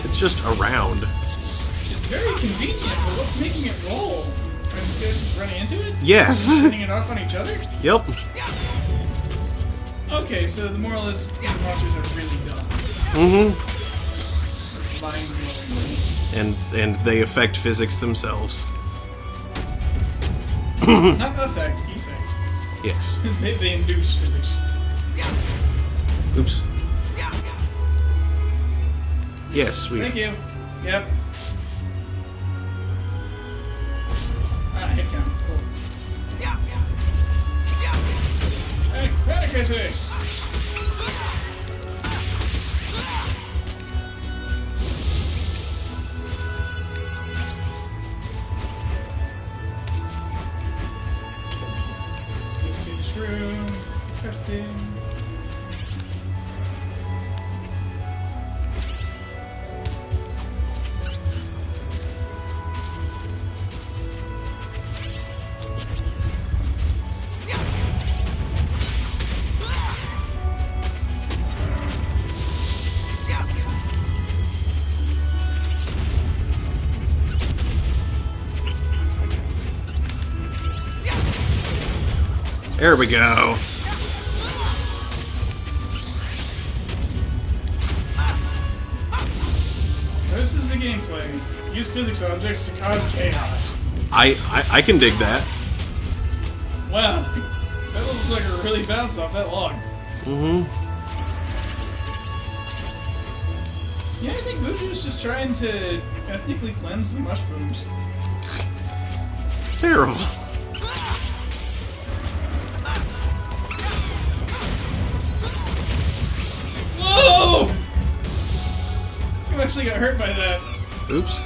It's just around. It's very convenient, but what's making it roll? Are you guys just running into it? Yes. Sending it off on each other? Yep. Okay, so the moral is these monsters are really dumb. Mm-hmm. Mind-blowingly. And they affect physics themselves. Not affect, effect. Yes. They induce physics. Oops. Yes, we. Thank you. Yep. Ah, hit count. Cool. Panic, I say. Let's get this room. It's disgusting. There we go. So this is the gameplay. Use physics objects to cause chaos. I can dig that. Wow. That looks like it really bounced off that log. Mm-hmm. Yeah, I think Buju's just trying to ethically cleanse the mushrooms. It's terrible. Whoa! You actually got hurt by that. Oops.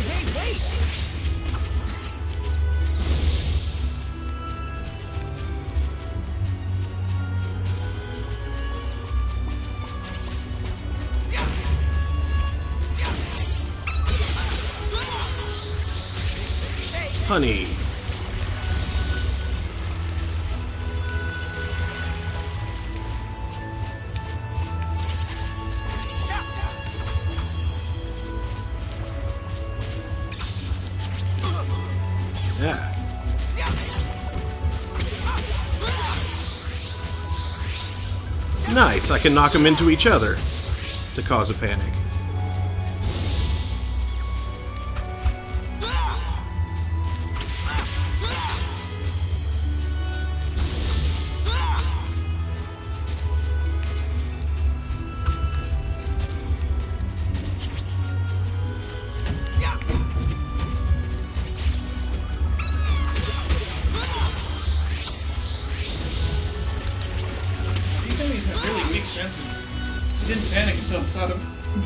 Hey, wait! Honey. Yeah. Nice, I can knock them into each other to cause a panic. Senses. He didn't panic until I saw them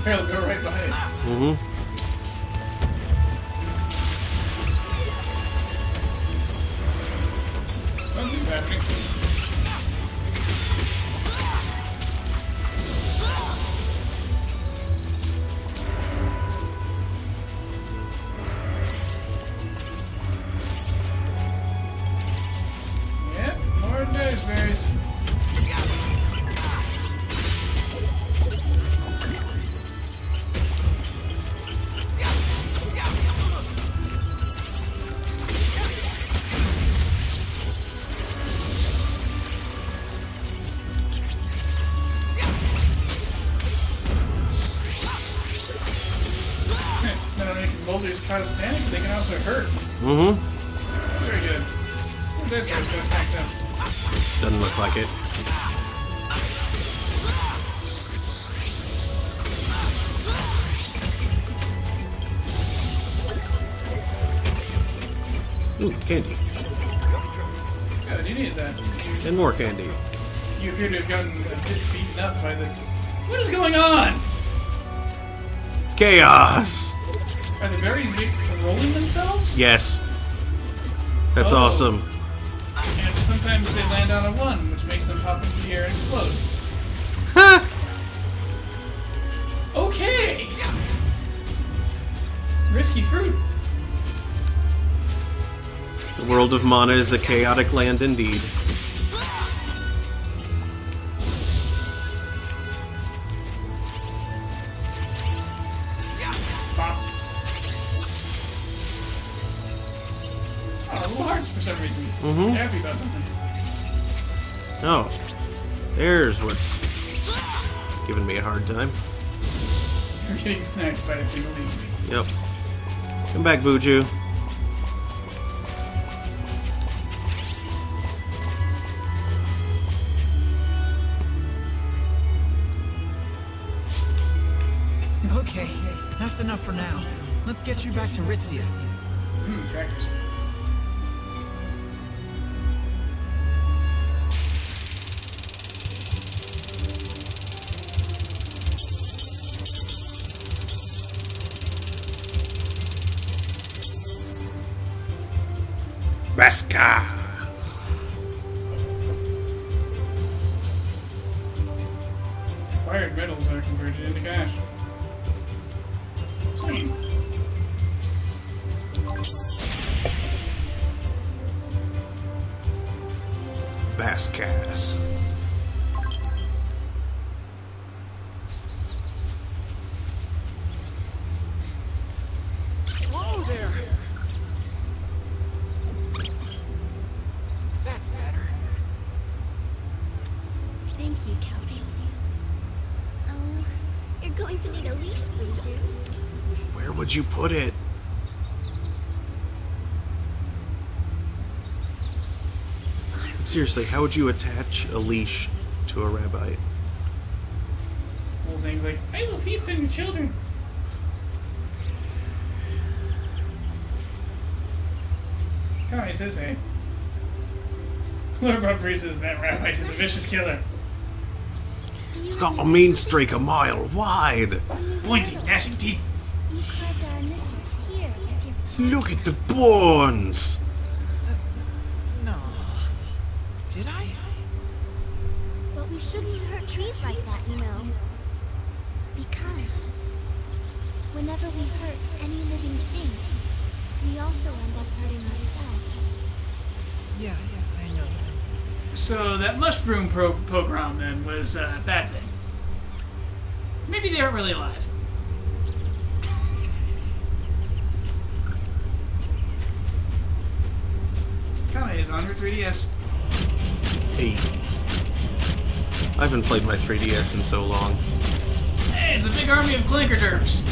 barrel go right by it. Mm-hmm. Something's happening. Yep, more dice berries. Boulders cause panic, they can also hurt. Mm-hmm. Very good. This guy's gonna smack them. Doesn't look like it. Ooh, candy. Good, you needed that. And more candy. You appear to have gotten a bit beaten up by the... What is going on? Chaos! Are the berries rolling themselves? Yes. That's awesome. And sometimes they land on a 1, which makes them pop into the air and explode. Huh! Okay! Risky fruit. The world of Mana is a chaotic land indeed. For some reason. Mm-hmm. Happy about something. Oh. There's what's giving me a hard time. You're getting snacked by a single leaf. Yep. Come back, Buju. Okay, that's enough for now. Let's get you back to Ritzia. Crackers. Baska! Acquired metals are converted into cash. Sweet. Baskas. Whoa there! That's better. Thank you, Kelly. Oh, you're going to need a leash, Buju. Where would you put it? Seriously, how would you attach a leash to a rabbit? Little things like, I will feast on your children. Connie says, hey. Lord Bumbury says that rabbit is a vicious killer. It's got a mean streak a mile wide. Pointy, gnashing teeth. You carved our initials here with your... Look at the bones. No. Did I? But we shouldn't hurt trees like that, you know. Because whenever we hurt any living thing, we also end up hurting ourselves. Yeah, I know that. So that mushroom pogrom then was a bad thing. Maybe they aren't really alive. is on your 3DS. Hey. I haven't played my 3DS in so long. Hey, it's a big army of clanker derps.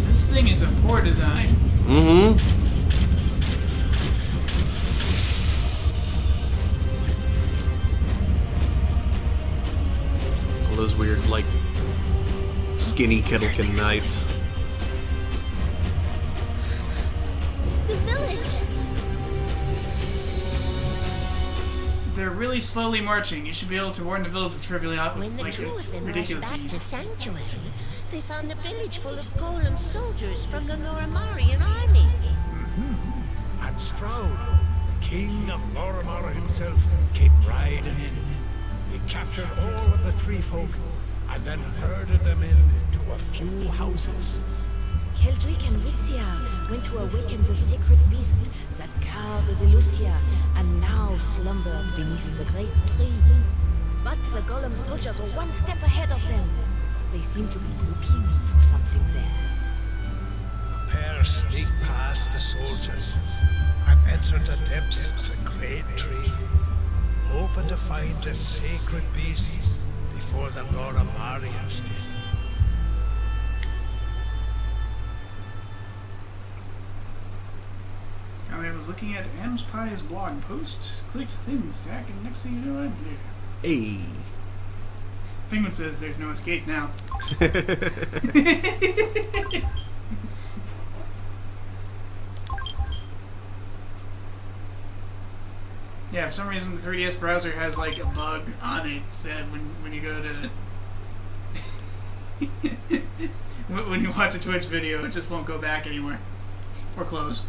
This thing is a poor design. Mm-hmm. All those weird, like, skinny Kettlekin knights. The village! They're really slowly marching. You should be able to warn the village of trivially When the like two of them rushed ridiculous back to ease. Sanctuary, they found the village full of golem soldiers from the Lorimarian army. And Stroud, the king of Lorimar himself, came riding in. He captured all of the tree folk and then herded them into a few houses. Keldric and Ritzia went to awaken the sacred beast that guarded Lucia and now slumbered beneath the great tree. But the golem soldiers were one step ahead of them. They seemed to be looking for something there. The pair sneaked past the soldiers and entered the depths of the great tree, hoping to find the sacred beast before the Lorimarians did. I was looking at Am's Pie's blog post, clicked things stack, and next thing you know, I'm here. Hey. Penguin says there's no escape now. Yeah, for some reason the 3DS browser has like a bug on it that when you go to when you watch a Twitch video, it just won't go back anywhere or close.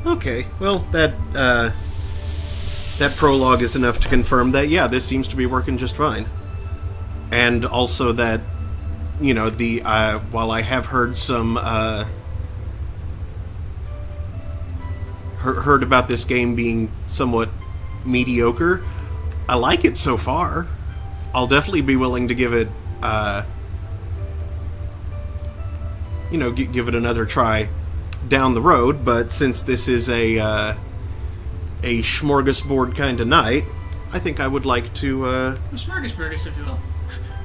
Okay, well, that prologue is enough to confirm that, yeah, this seems to be working just fine. And also that, you know, the, while I have heard some, heard about this game being somewhat mediocre, I like it so far. I'll definitely be willing to give it, you know, give it another try down the road, but since this is a smorgasbord kind of night, I think I would like to, A smorgasburgus, if you will.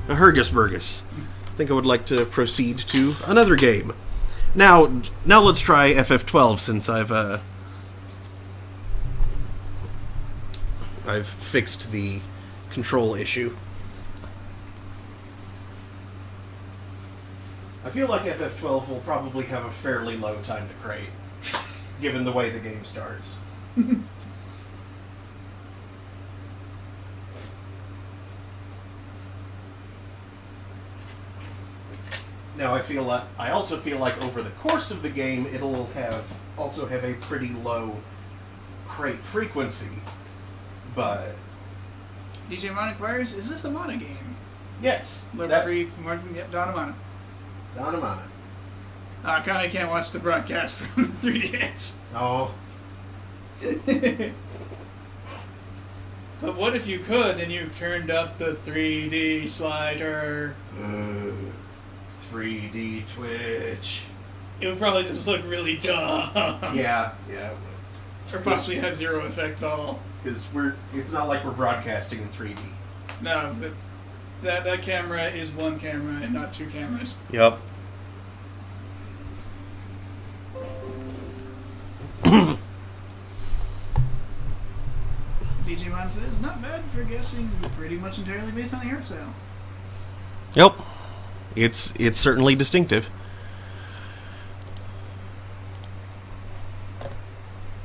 a Hergisburgus. I think I would like to proceed to another game. Now let's try FF12, since I've fixed the control issue. I feel like FF12 will probably have a fairly low time to crate, given the way the game starts. Now I also feel like over the course of the game it'll also have a pretty low crate frequency, but DJ Mon inquires, is this a Mana game? yes, Dawn of Mana. Dawn of Mana. I kinda can't watch the broadcast from 3DS. Oh. But what if you could and you turned up the 3D slider? 3D Twitch. It would probably just look really dumb. Yeah. Or possibly have zero effect at all. Because it's not like we're broadcasting in 3D. No, but that camera is one camera and not two cameras. Yep. DJ Mon says, not bad for guessing pretty much entirely based on the art style. Yep. It's certainly distinctive.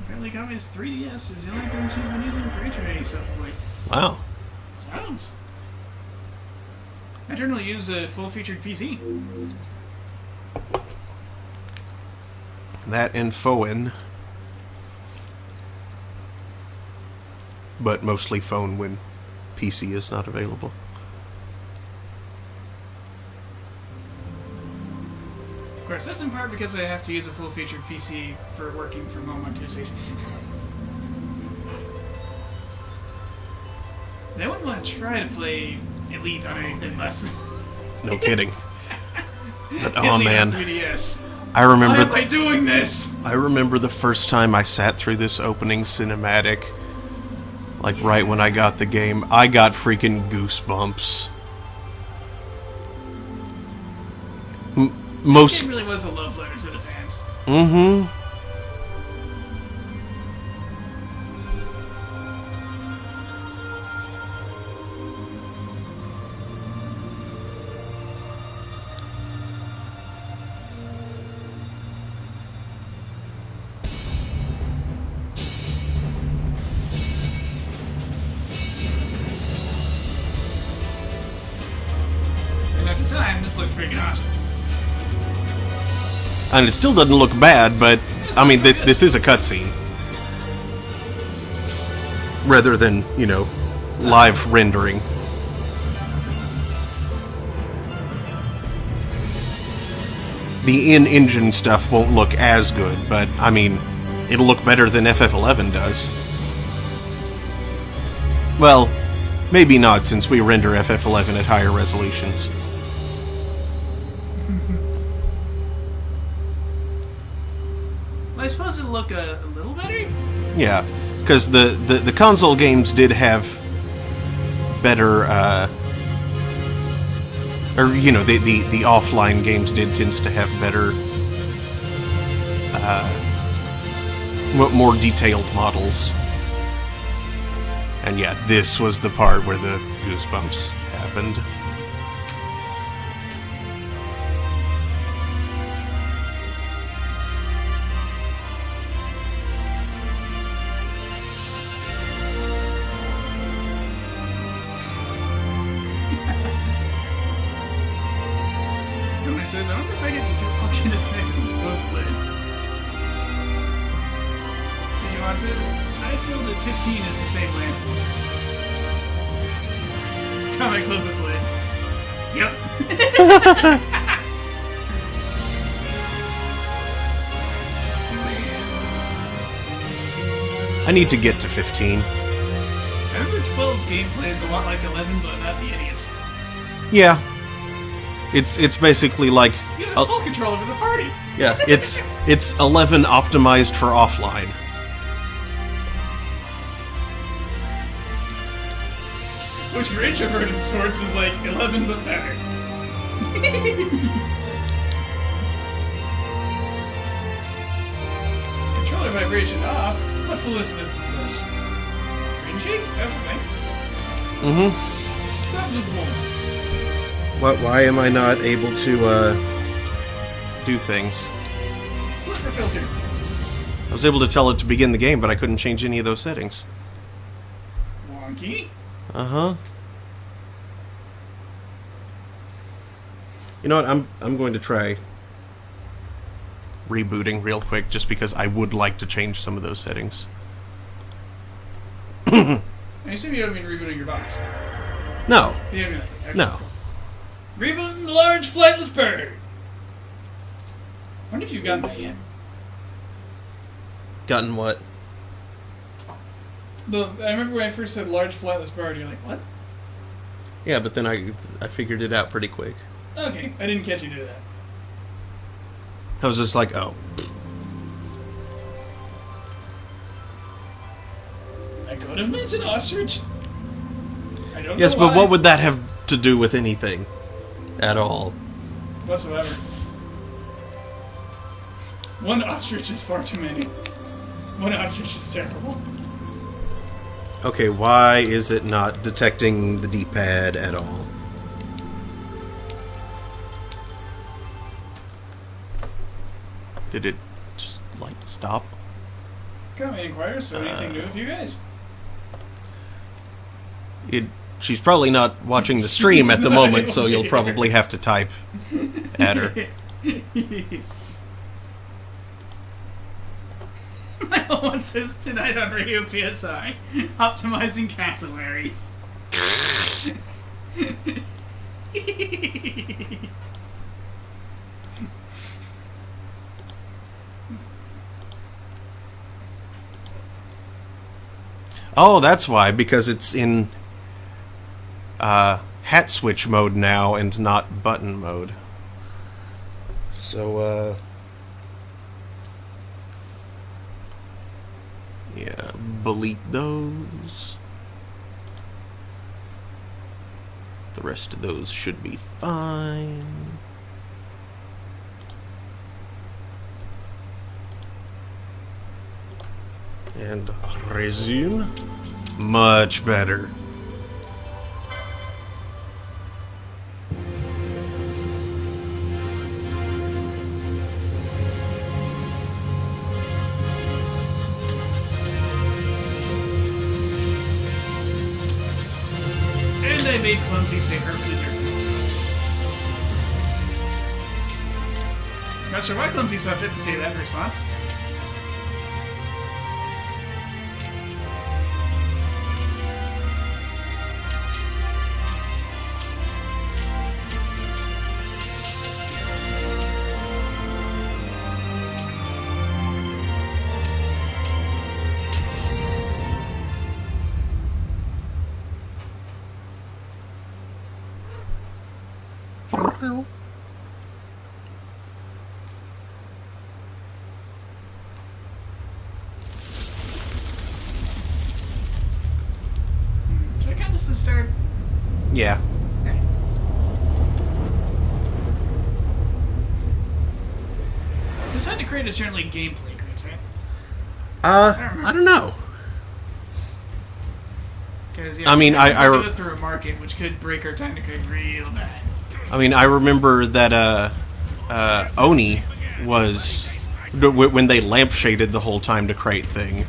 Apparently Kami's 3DS is the only thing she's been using for internet stuff of late. Wow. Sounds. I generally use a full-featured PC. That and phone. But mostly phone when PC is not available. course, that's in part because I have to use a full-featured PC for working from home on Tuesdays. And I wouldn't want to try to play Elite on anything less. No kidding. But oh Elite on man, 3DS. I remember. Why am I doing this? I remember the first time I sat through this opening cinematic. Like right when I got the game, I got freaking goosebumps. Most. It really was a love letter to the fans. Mm-hmm. And at the time, this looked freaking awesome. And it still doesn't look bad, but I mean, this is a cutscene. Rather than, you know, live rendering. The in-engine stuff won't look as good, but I mean, it'll look better than FF11 does. Well, maybe not, since we render FF11 at higher resolutions. Well, I suppose it'll look a little better? Yeah, because the console games did have better, or, you know, the offline games did tend to have better, more detailed models. And yeah, this was the part where the goosebumps happened. Somebody says, I wonder if I get this auction disconnected from the post lid. Digimon says, I feel that 15 is the same lid. Come and close this lid. Yep. I need to get to 15. I remember 12's gameplay is a lot like 11, but not the idiots. Yeah. It's basically like... You have full control over the party. Yeah, it's 11 optimized for offline. Which for introverted sorts is like 11 but better. Controller vibration off? What foolishness is this? Screen shake? Everything. Mm-hmm. Subvisibles. Why am I not able to, do things? Flicker filter. I was able to tell it to begin the game, but I couldn't change any of those settings. Wonky. Uh-huh. You know what, I'm going to try rebooting real quick, just because I would like to change some of those settings. I assume you don't mean rebooting your box. No. The emulator. Okay. No. Rebooting the large flightless bird. I wonder if you've gotten that yet. Gotten what? I remember when I first said large flightless bird, you're like, what? Yeah, but then I figured it out pretty quick. Okay, I didn't catch you do that. I was just like, oh. I could have meant an ostrich. I don't Yes, know but why. what would that have to do with anything? At all? Whatsoever. One ostrich is far too many. One ostrich is terrible. Okay, why is it not detecting the D-pad at all? Did it just, like, stop? Come in, Inquirer, so anything new with you guys? She's probably not watching the stream at the moment, so you'll probably have to type at her. My one says tonight on Radio PSI, optimizing cassowaries. Oh, that's why, because it's in hat switch mode now and not button mode. So, yeah, delete those. The rest of those should be fine. And resume. Much better. And I made Clumsy say her leader. Not sure why Clumsy saw fit to say that in response. Should I count this to start? Yeah. Okay. There's time to create is generally gameplay crates, right? I don't know. Because I mean, I go through a market, which could break our time to create real bad. I mean, I remember that Oni was when they lampshaded the whole time to crate thing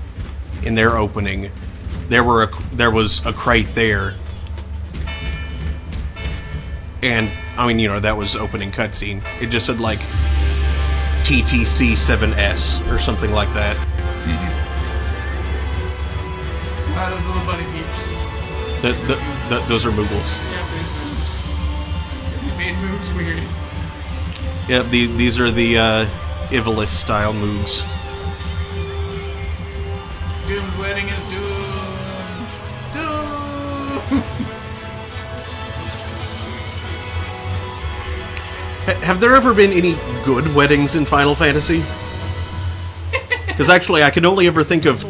in their opening. There was a crate there, and I mean, you know, that was opening cutscene. It just said like TTC 7S or something like that. Those little bunny peeps. Those are Moogles. Yeah, they made moves weird. Yeah, these are the Ivalis style Moogs. Doom's wedding is doomed. Doomed. Have there ever been any good weddings in Final Fantasy? Because actually, I can only ever think of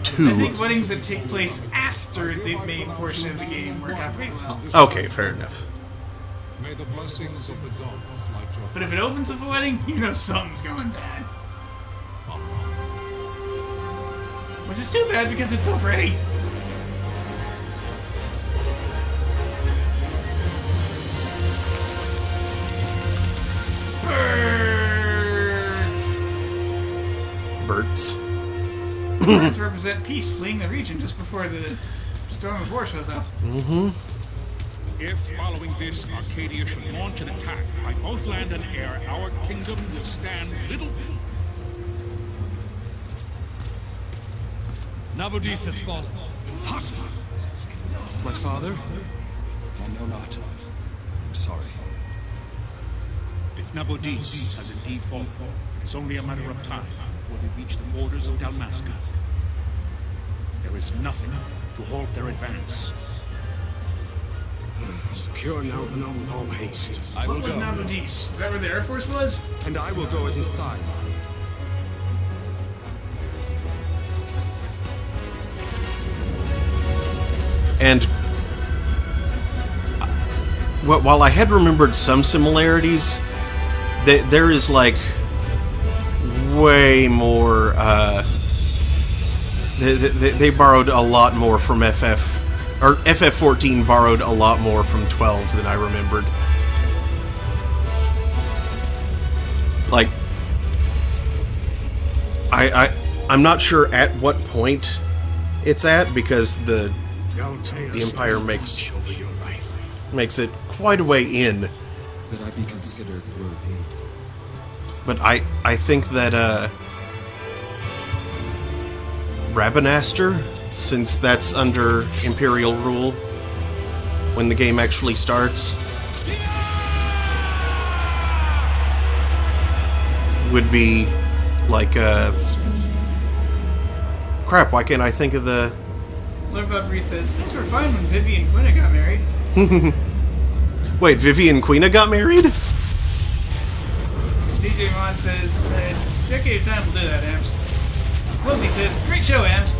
two. I think weddings that take place after the main portion of the game work out pretty well. Okay, fair enough. May the blessings of the gods light your But if it opens with a wedding, you know something's going bad. Which is too bad because it's so pretty. Birds. Birds represent peace fleeing the region just before the storm of war shows up. Mm-hmm. If, following this, Arcadia should launch an attack by both land and air, our kingdom will stand little. Nabudis has fallen. My father? I know not. I'm sorry. If Nabudis has indeed fallen, it's only a matter of time before they reach the borders of Dalmasca. There is nothing to halt their advance. Secure Nalvino with all haste. I will What was go. Nabudis? Is that where the Air Force was? And I will go at his side. And while I had remembered some similarities, there is like way more. They borrowed a lot more from FF, or FF14 borrowed a lot more from 12 than I remembered. Like, I'm not sure at what point it's at, because the Empire makes it quite a way in. That I be considered worthy. But I think that Rabanastre, since that's under Imperial rule when the game actually starts, would be like crap, why can't I think of the Lord Valkyrie says, things were fine when Vivi and Quina got married. Wait, Vivi and Quina got married? DJ Mon says, decade of time will do that, Ams. Clumsy says, great show, Ams.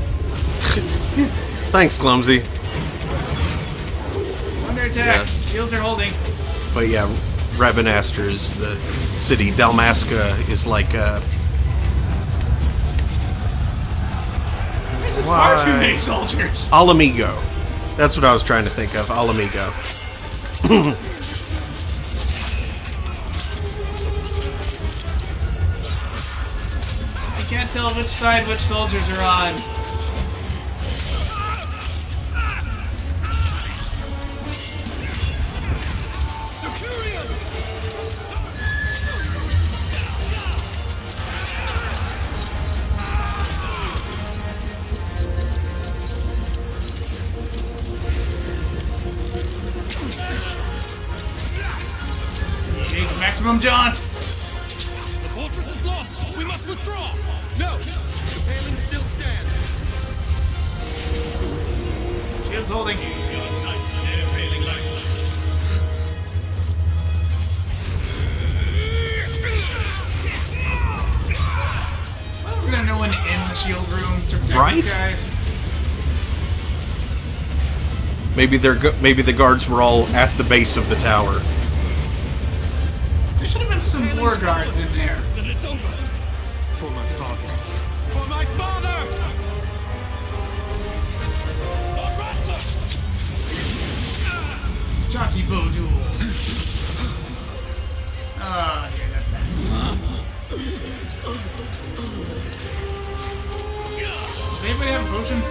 Thanks, Clumsy. Under attack. Yeah. Shields are holding. But yeah, Rabanastre the city. Dalmasca is like This is far too many soldiers. Alamigo. That's what I was trying to think of. Alamigo. I can't tell which side which soldiers are on. Maximum jaunt! The fortress is lost! We must withdraw! No! The paling still stands! Shields holding. Well, we're gonna know when to end the shield room to protect these guys. Maybe the guards were all at the base of the tower. There should have been some war guards in there. Then it's over. For my father. For my father! Jaunty bow duel. Ah, yeah, that's bad. Does anybody have a potion?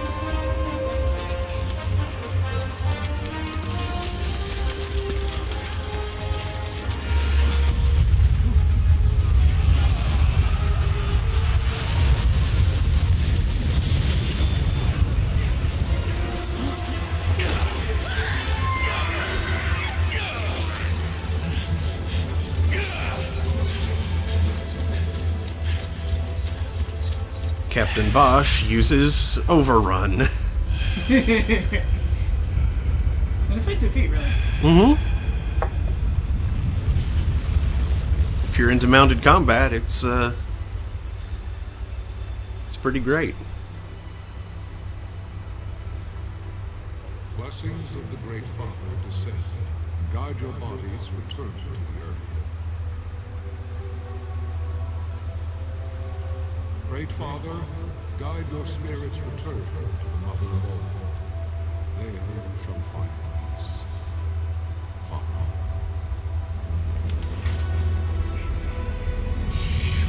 Captain Bosch uses Overrun. And a fight defeat, really. Mm-hmm. If you're into mounted combat, it's pretty great. Blessings of the Great Father descend. Guide your bodies return to the earth. Great Father, guide your spirits return to the Mother of all. There you shall find peace. Father.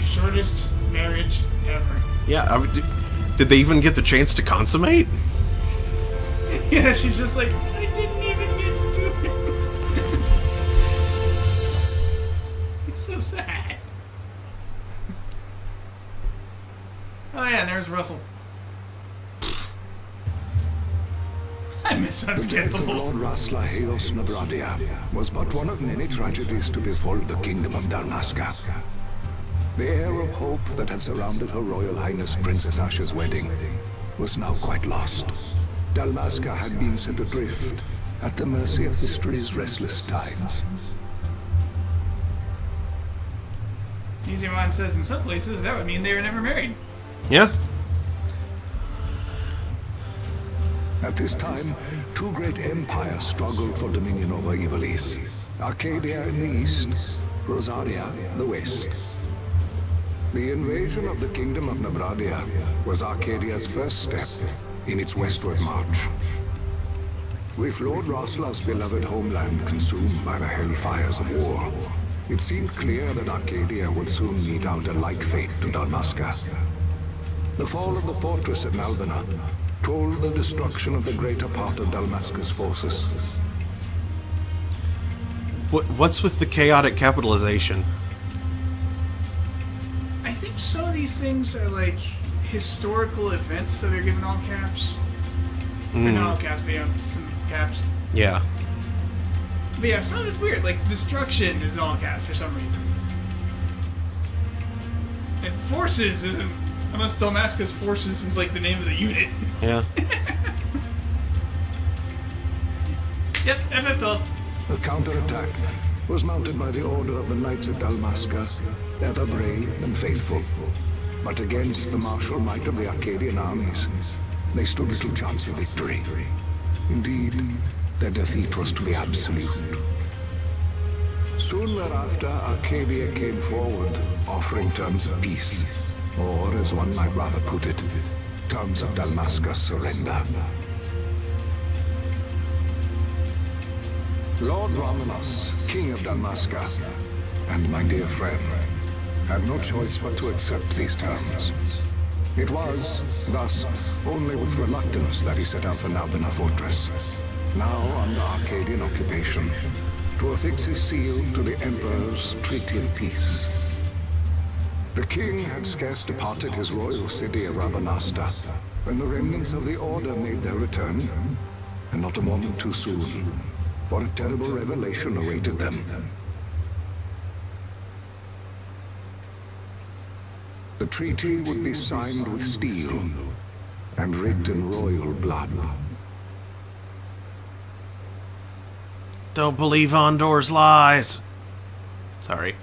Shortest marriage ever. Yeah, did they even get the chance to consummate? Yeah, she's just like, I didn't even get to do it. It's so sad. Oh yeah, and there's Russell. I miss The death of Unskippable. Lord Rasla Heos Nabradia was but one of many tragedies to befall the kingdom of Dalmasca. The air of hope that had surrounded Her Royal Highness Princess Asha's wedding was now quite lost. Dalmasca had been set adrift, at the mercy of history's restless tides. Easy Mind says in some places that would mean they were never married. Yeah. At this time, two great empires struggled for dominion over Ivalice. Arcadia in the east, Rosaria in the west. The invasion of the kingdom of Nabradia was Arcadia's first step in its westward march. With Lord Rasla's beloved homeland consumed by the hellfires of war, it seemed clear that Arcadia would soon mete out a like fate to Dalmasca. The fall of the fortress at Malbana told the destruction of the greater part of Dalmasca's forces. What's with the chaotic capitalization? I think some of these things are like historical events that are given all caps. Or not all caps, but yeah, some caps. Yeah. But yeah, some of it's weird. Like, destruction is all caps for some reason. And forces isn't, unless Dalmasca's forces was like the name of the unit. Yeah. Yep, FF12. The counterattack was mounted by the Order of the Knights of Dalmasca, ever brave and faithful. But against the martial might of the Arcadian armies, they stood little chance of victory. Indeed, their defeat was to be absolute. Soon thereafter, Arcadia came forward, offering terms of peace, or, as one might rather put it, terms of Dalmasca's surrender. Lord Romulus, King of Dalmasca, and my dear friend, had no choice but to accept these terms. It was, thus, only with reluctance that he set out for Nalbina Fortress, now under Arcadian occupation, to affix his seal to the Emperor's Treaty of Peace. The king had scarce departed his royal city of Rabanasta when the remnants of the Order made their return, and not a moment too soon, for a terrible revelation awaited them. The treaty would be signed with steel and writ in royal blood. Don't believe Ondor's lies. Sorry.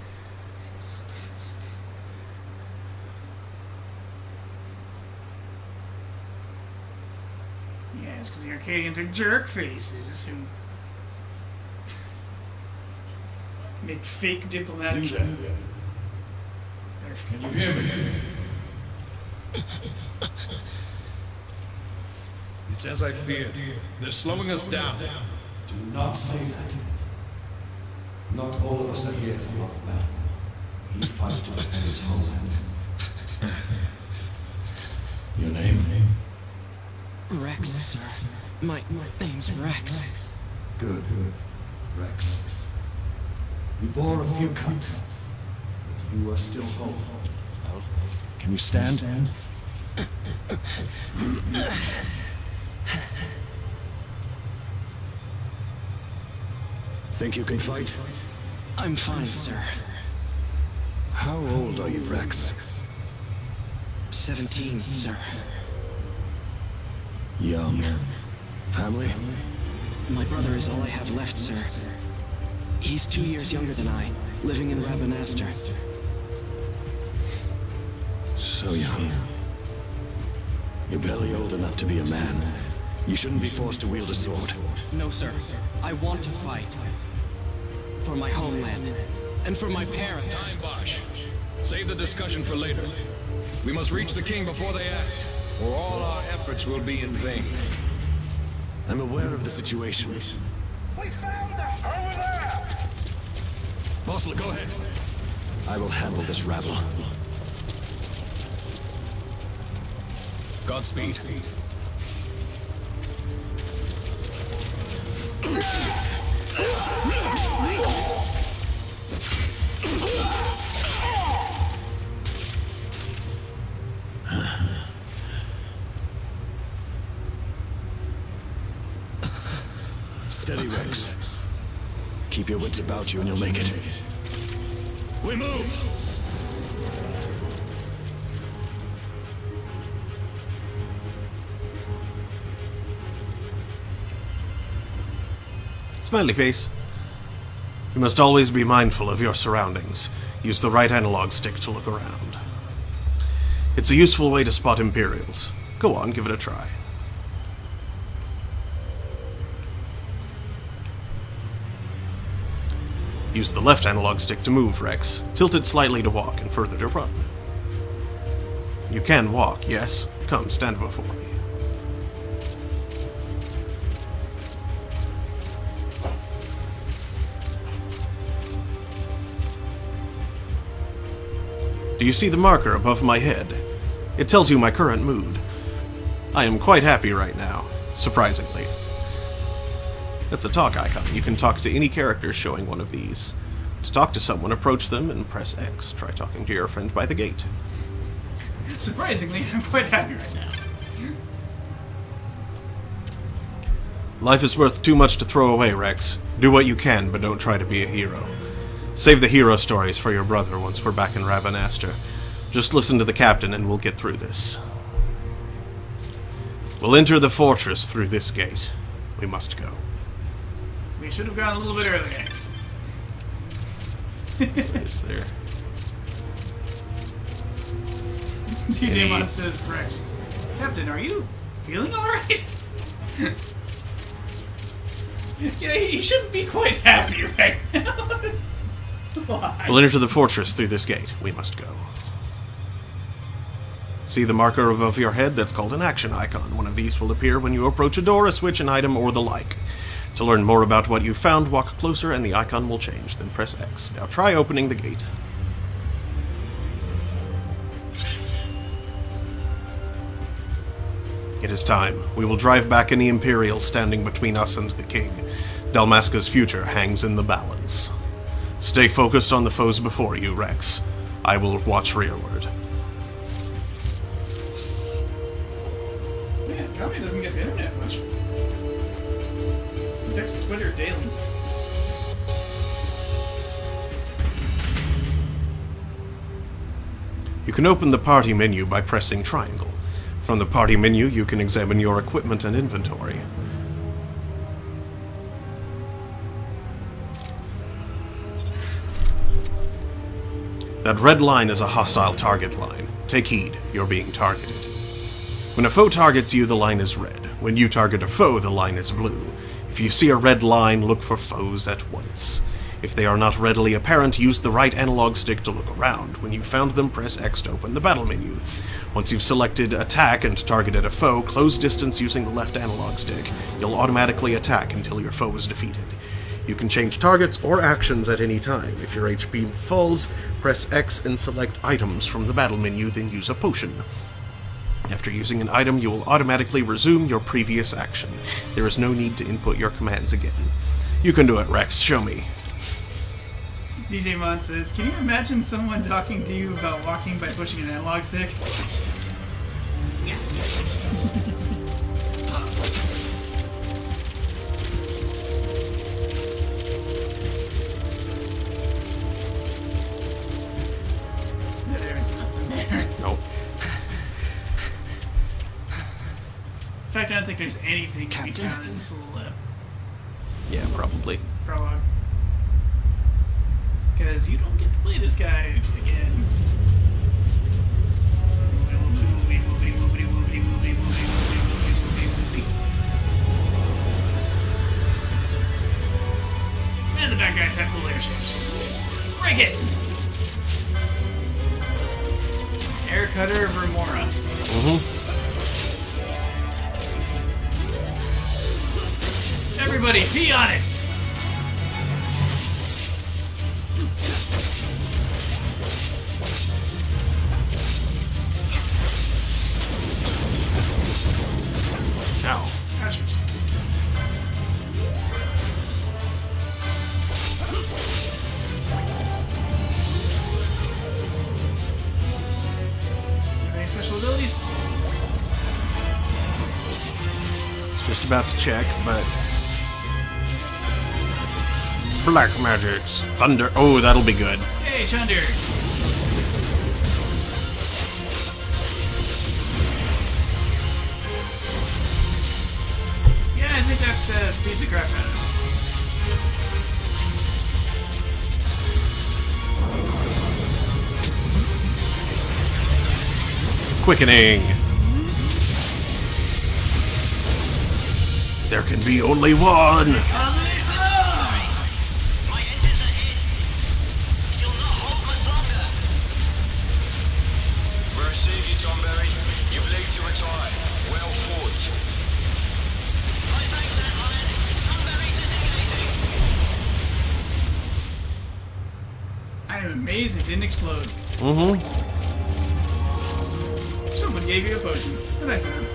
Yeah, it's because the Arcadians are jerk faces who make fake diplomatic. Can you hear me? It's as I feared. They're slowing us down. Do not say that. Not all of us are here for love of battle. He fights to defend his homeland. Your name? Rex, sir. My name's Rex. Good. Rex. You bore a few cuts, but you are still whole. Well, can you stand? Think you can fight? I'm fine, sir. How old are you, Rex? 17, sir. Young. Family? My brother is all I have left, sir. He's 2 years younger than I, living in Rabanastre. So young. You're barely old enough to be a man. You shouldn't be forced to wield a sword. No, sir. I want to fight. For my homeland. And for my parents. Time, Bosch. Save the discussion for later. We must reach the king before they act, or all our efforts will be in vain. I'm aware of the situation. We found them! Over there! Bossel, go ahead. I will handle this rabble. Godspeed. Steady, Rex. Keep your wits about you and you'll make it. We move! Smiley face. You must always be mindful of your surroundings. Use the right analog stick to look around. It's a useful way to spot Imperials. Go on, give it a try. Use the left analog stick to move, Rex. Tilt it slightly to walk and further to run. You can walk, yes? Come, stand before me. Do you see the marker above my head? It tells you my current mood. I am quite happy right now, surprisingly. That's a talk icon. You can talk to any character showing one of these. To talk to someone, approach them and press X. Try talking to your friend by the gate. Surprisingly, I'm quite happy right now. Life is worth too much to throw away, Rex. Do what you can, but don't try to be a hero. Save the hero stories for your brother once we're back in Rabanastre. Just listen to the captain and we'll get through this. We'll enter the fortress through this gate. We must go. We should have gone a little bit earlier. What is there? DJ Mon says, Rex, Captain, are you feeling alright? Yeah, he shouldn't be quite happy right now. Why? We'll enter the fortress through this gate. We must go. See the marker above your head? That's called an action icon. One of these will appear when you approach a door, a switch, an item, or the like. To learn more about what you found, walk closer and the icon will change. Then press X. Now try opening the gate. It is time. We will drive back any Imperial standing between us and the King. Dalmasca's future hangs in the balance. Stay focused on the foes before you, Rex. I will watch rearward. Man, Kami doesn't get to internet much. He checks Twitter daily. You can open the party menu by pressing triangle. From the party menu, you can examine your equipment and inventory. That red line is a hostile target line. Take heed, you're being targeted. When a foe targets you, the line is red. When you target a foe, the line is blue. If you see a red line, look for foes at once. If they are not readily apparent, use the right analog stick to look around. When you've found them, press X to open the battle menu. Once you've selected attack and targeted a foe, close distance using the left analog stick. You'll automatically attack until your foe is defeated. You can change targets or actions at any time. If your HP falls, press X and select items from the battle menu, then use a potion. After using an item, you will automatically resume your previous action. There is no need to input your commands again. You can do it, Rex. Show me. DJ Mon says, can you imagine someone talking to you about walking by pushing an analog stick? There's nothing there. Nope. In fact, I don't think there's anything to be found in this little Yeah, probably. prologue. Because you don't get to play this guy again. And the bad guys have cool airships. Break it! Air Cutter of Remora. Everybody, pee on it! Ow. Gotchas. Any special abilities? Just about to check, but... Black magics. Thunder. Oh, that'll be good. Hey, Chunder! Yeah, I think that speeds the crap out of it. Quickening. There can be only one. I'm amazed it didn't explode. Mm-hmm. Someone gave you a potion. What I said.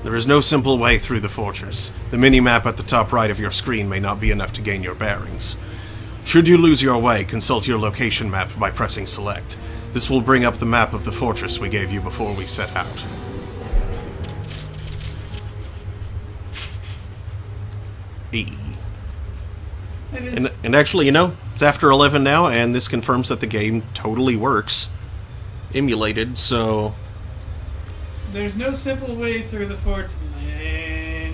There is no simple way through the fortress. The mini-map at the top right of your screen may not be enough to gain your bearings. Should you lose your way, consult your location map by pressing select. This will bring up the map of the fortress we gave you before we set out. And actually, you know, it's after 11 now, and this confirms that the game totally works. Emulated, so... There's no simple way through the fort. Linearness.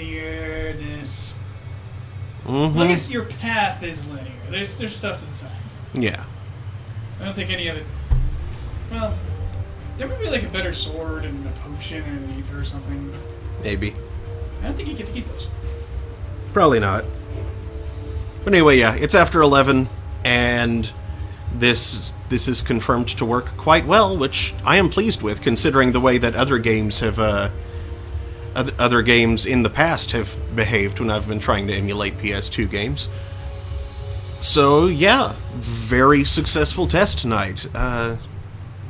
Mm-hmm. Well, I guess your path is linear. There's stuff to the sides. Yeah. I don't think any of it... Well, there might be like a better sword and a potion and an ether or something. Maybe. I don't think you get to keep those. Probably not. But anyway, yeah, it's after 11, and this is confirmed to work quite well, which I am pleased with, considering the way that other games have, other games in the past have behaved when I've been trying to emulate PS2 games. So, yeah, very successful test tonight.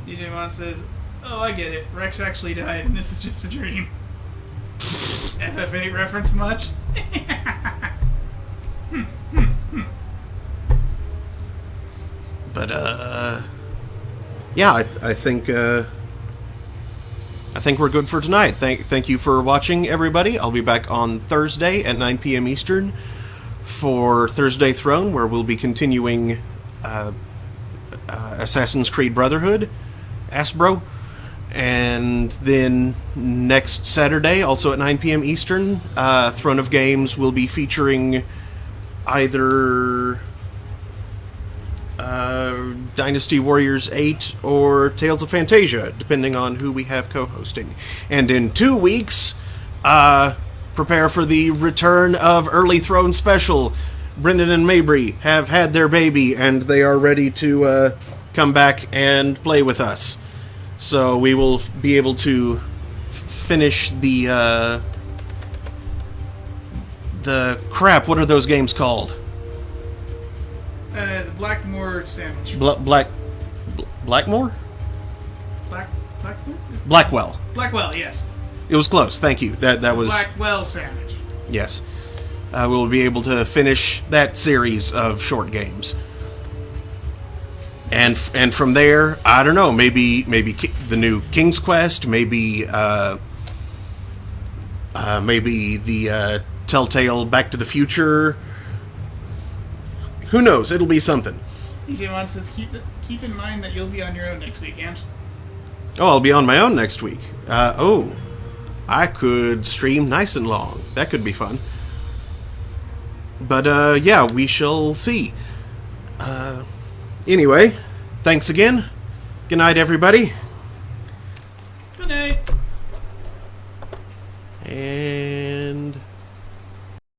DJ Mon says, "Oh, I get it. Rex actually died, and this is just a dream." FF8 reference much? But, yeah, I think we're good for tonight. Thank you for watching, everybody. I'll be back on Thursday at 9 p.m. Eastern for Thursday Throne, where we'll be continuing Assassin's Creed Brotherhood, Asbro. And then next Saturday, also at 9 p.m. Eastern, Throne of Games will be featuring either Dynasty Warriors 8 or Tales of Fantasia, depending on who we have co-hosting. And in 2 weeks, prepare for the return of Early Throne Special. Brendan and Mabry have had their baby, and they are ready to come back and play with us. So we will be able to finish the crap. What are those games called? The Blackmore sandwich. Blackmore? Blackmore? Blackwell. Blackwell, yes. It was close. Thank you. That was Blackwell sandwich. Yes. We'll be able to finish that series of short games. And from there, I don't know, maybe the new King's Quest, maybe the Telltale Back to the Future. Who knows? It'll be something. DJ Mon says, keep in mind that you'll be on your own next week, Ams. Oh, I'll be on my own next week. I could stream nice and long. That could be fun. But, yeah, we shall see. Anyway, thanks again. Good night, everybody.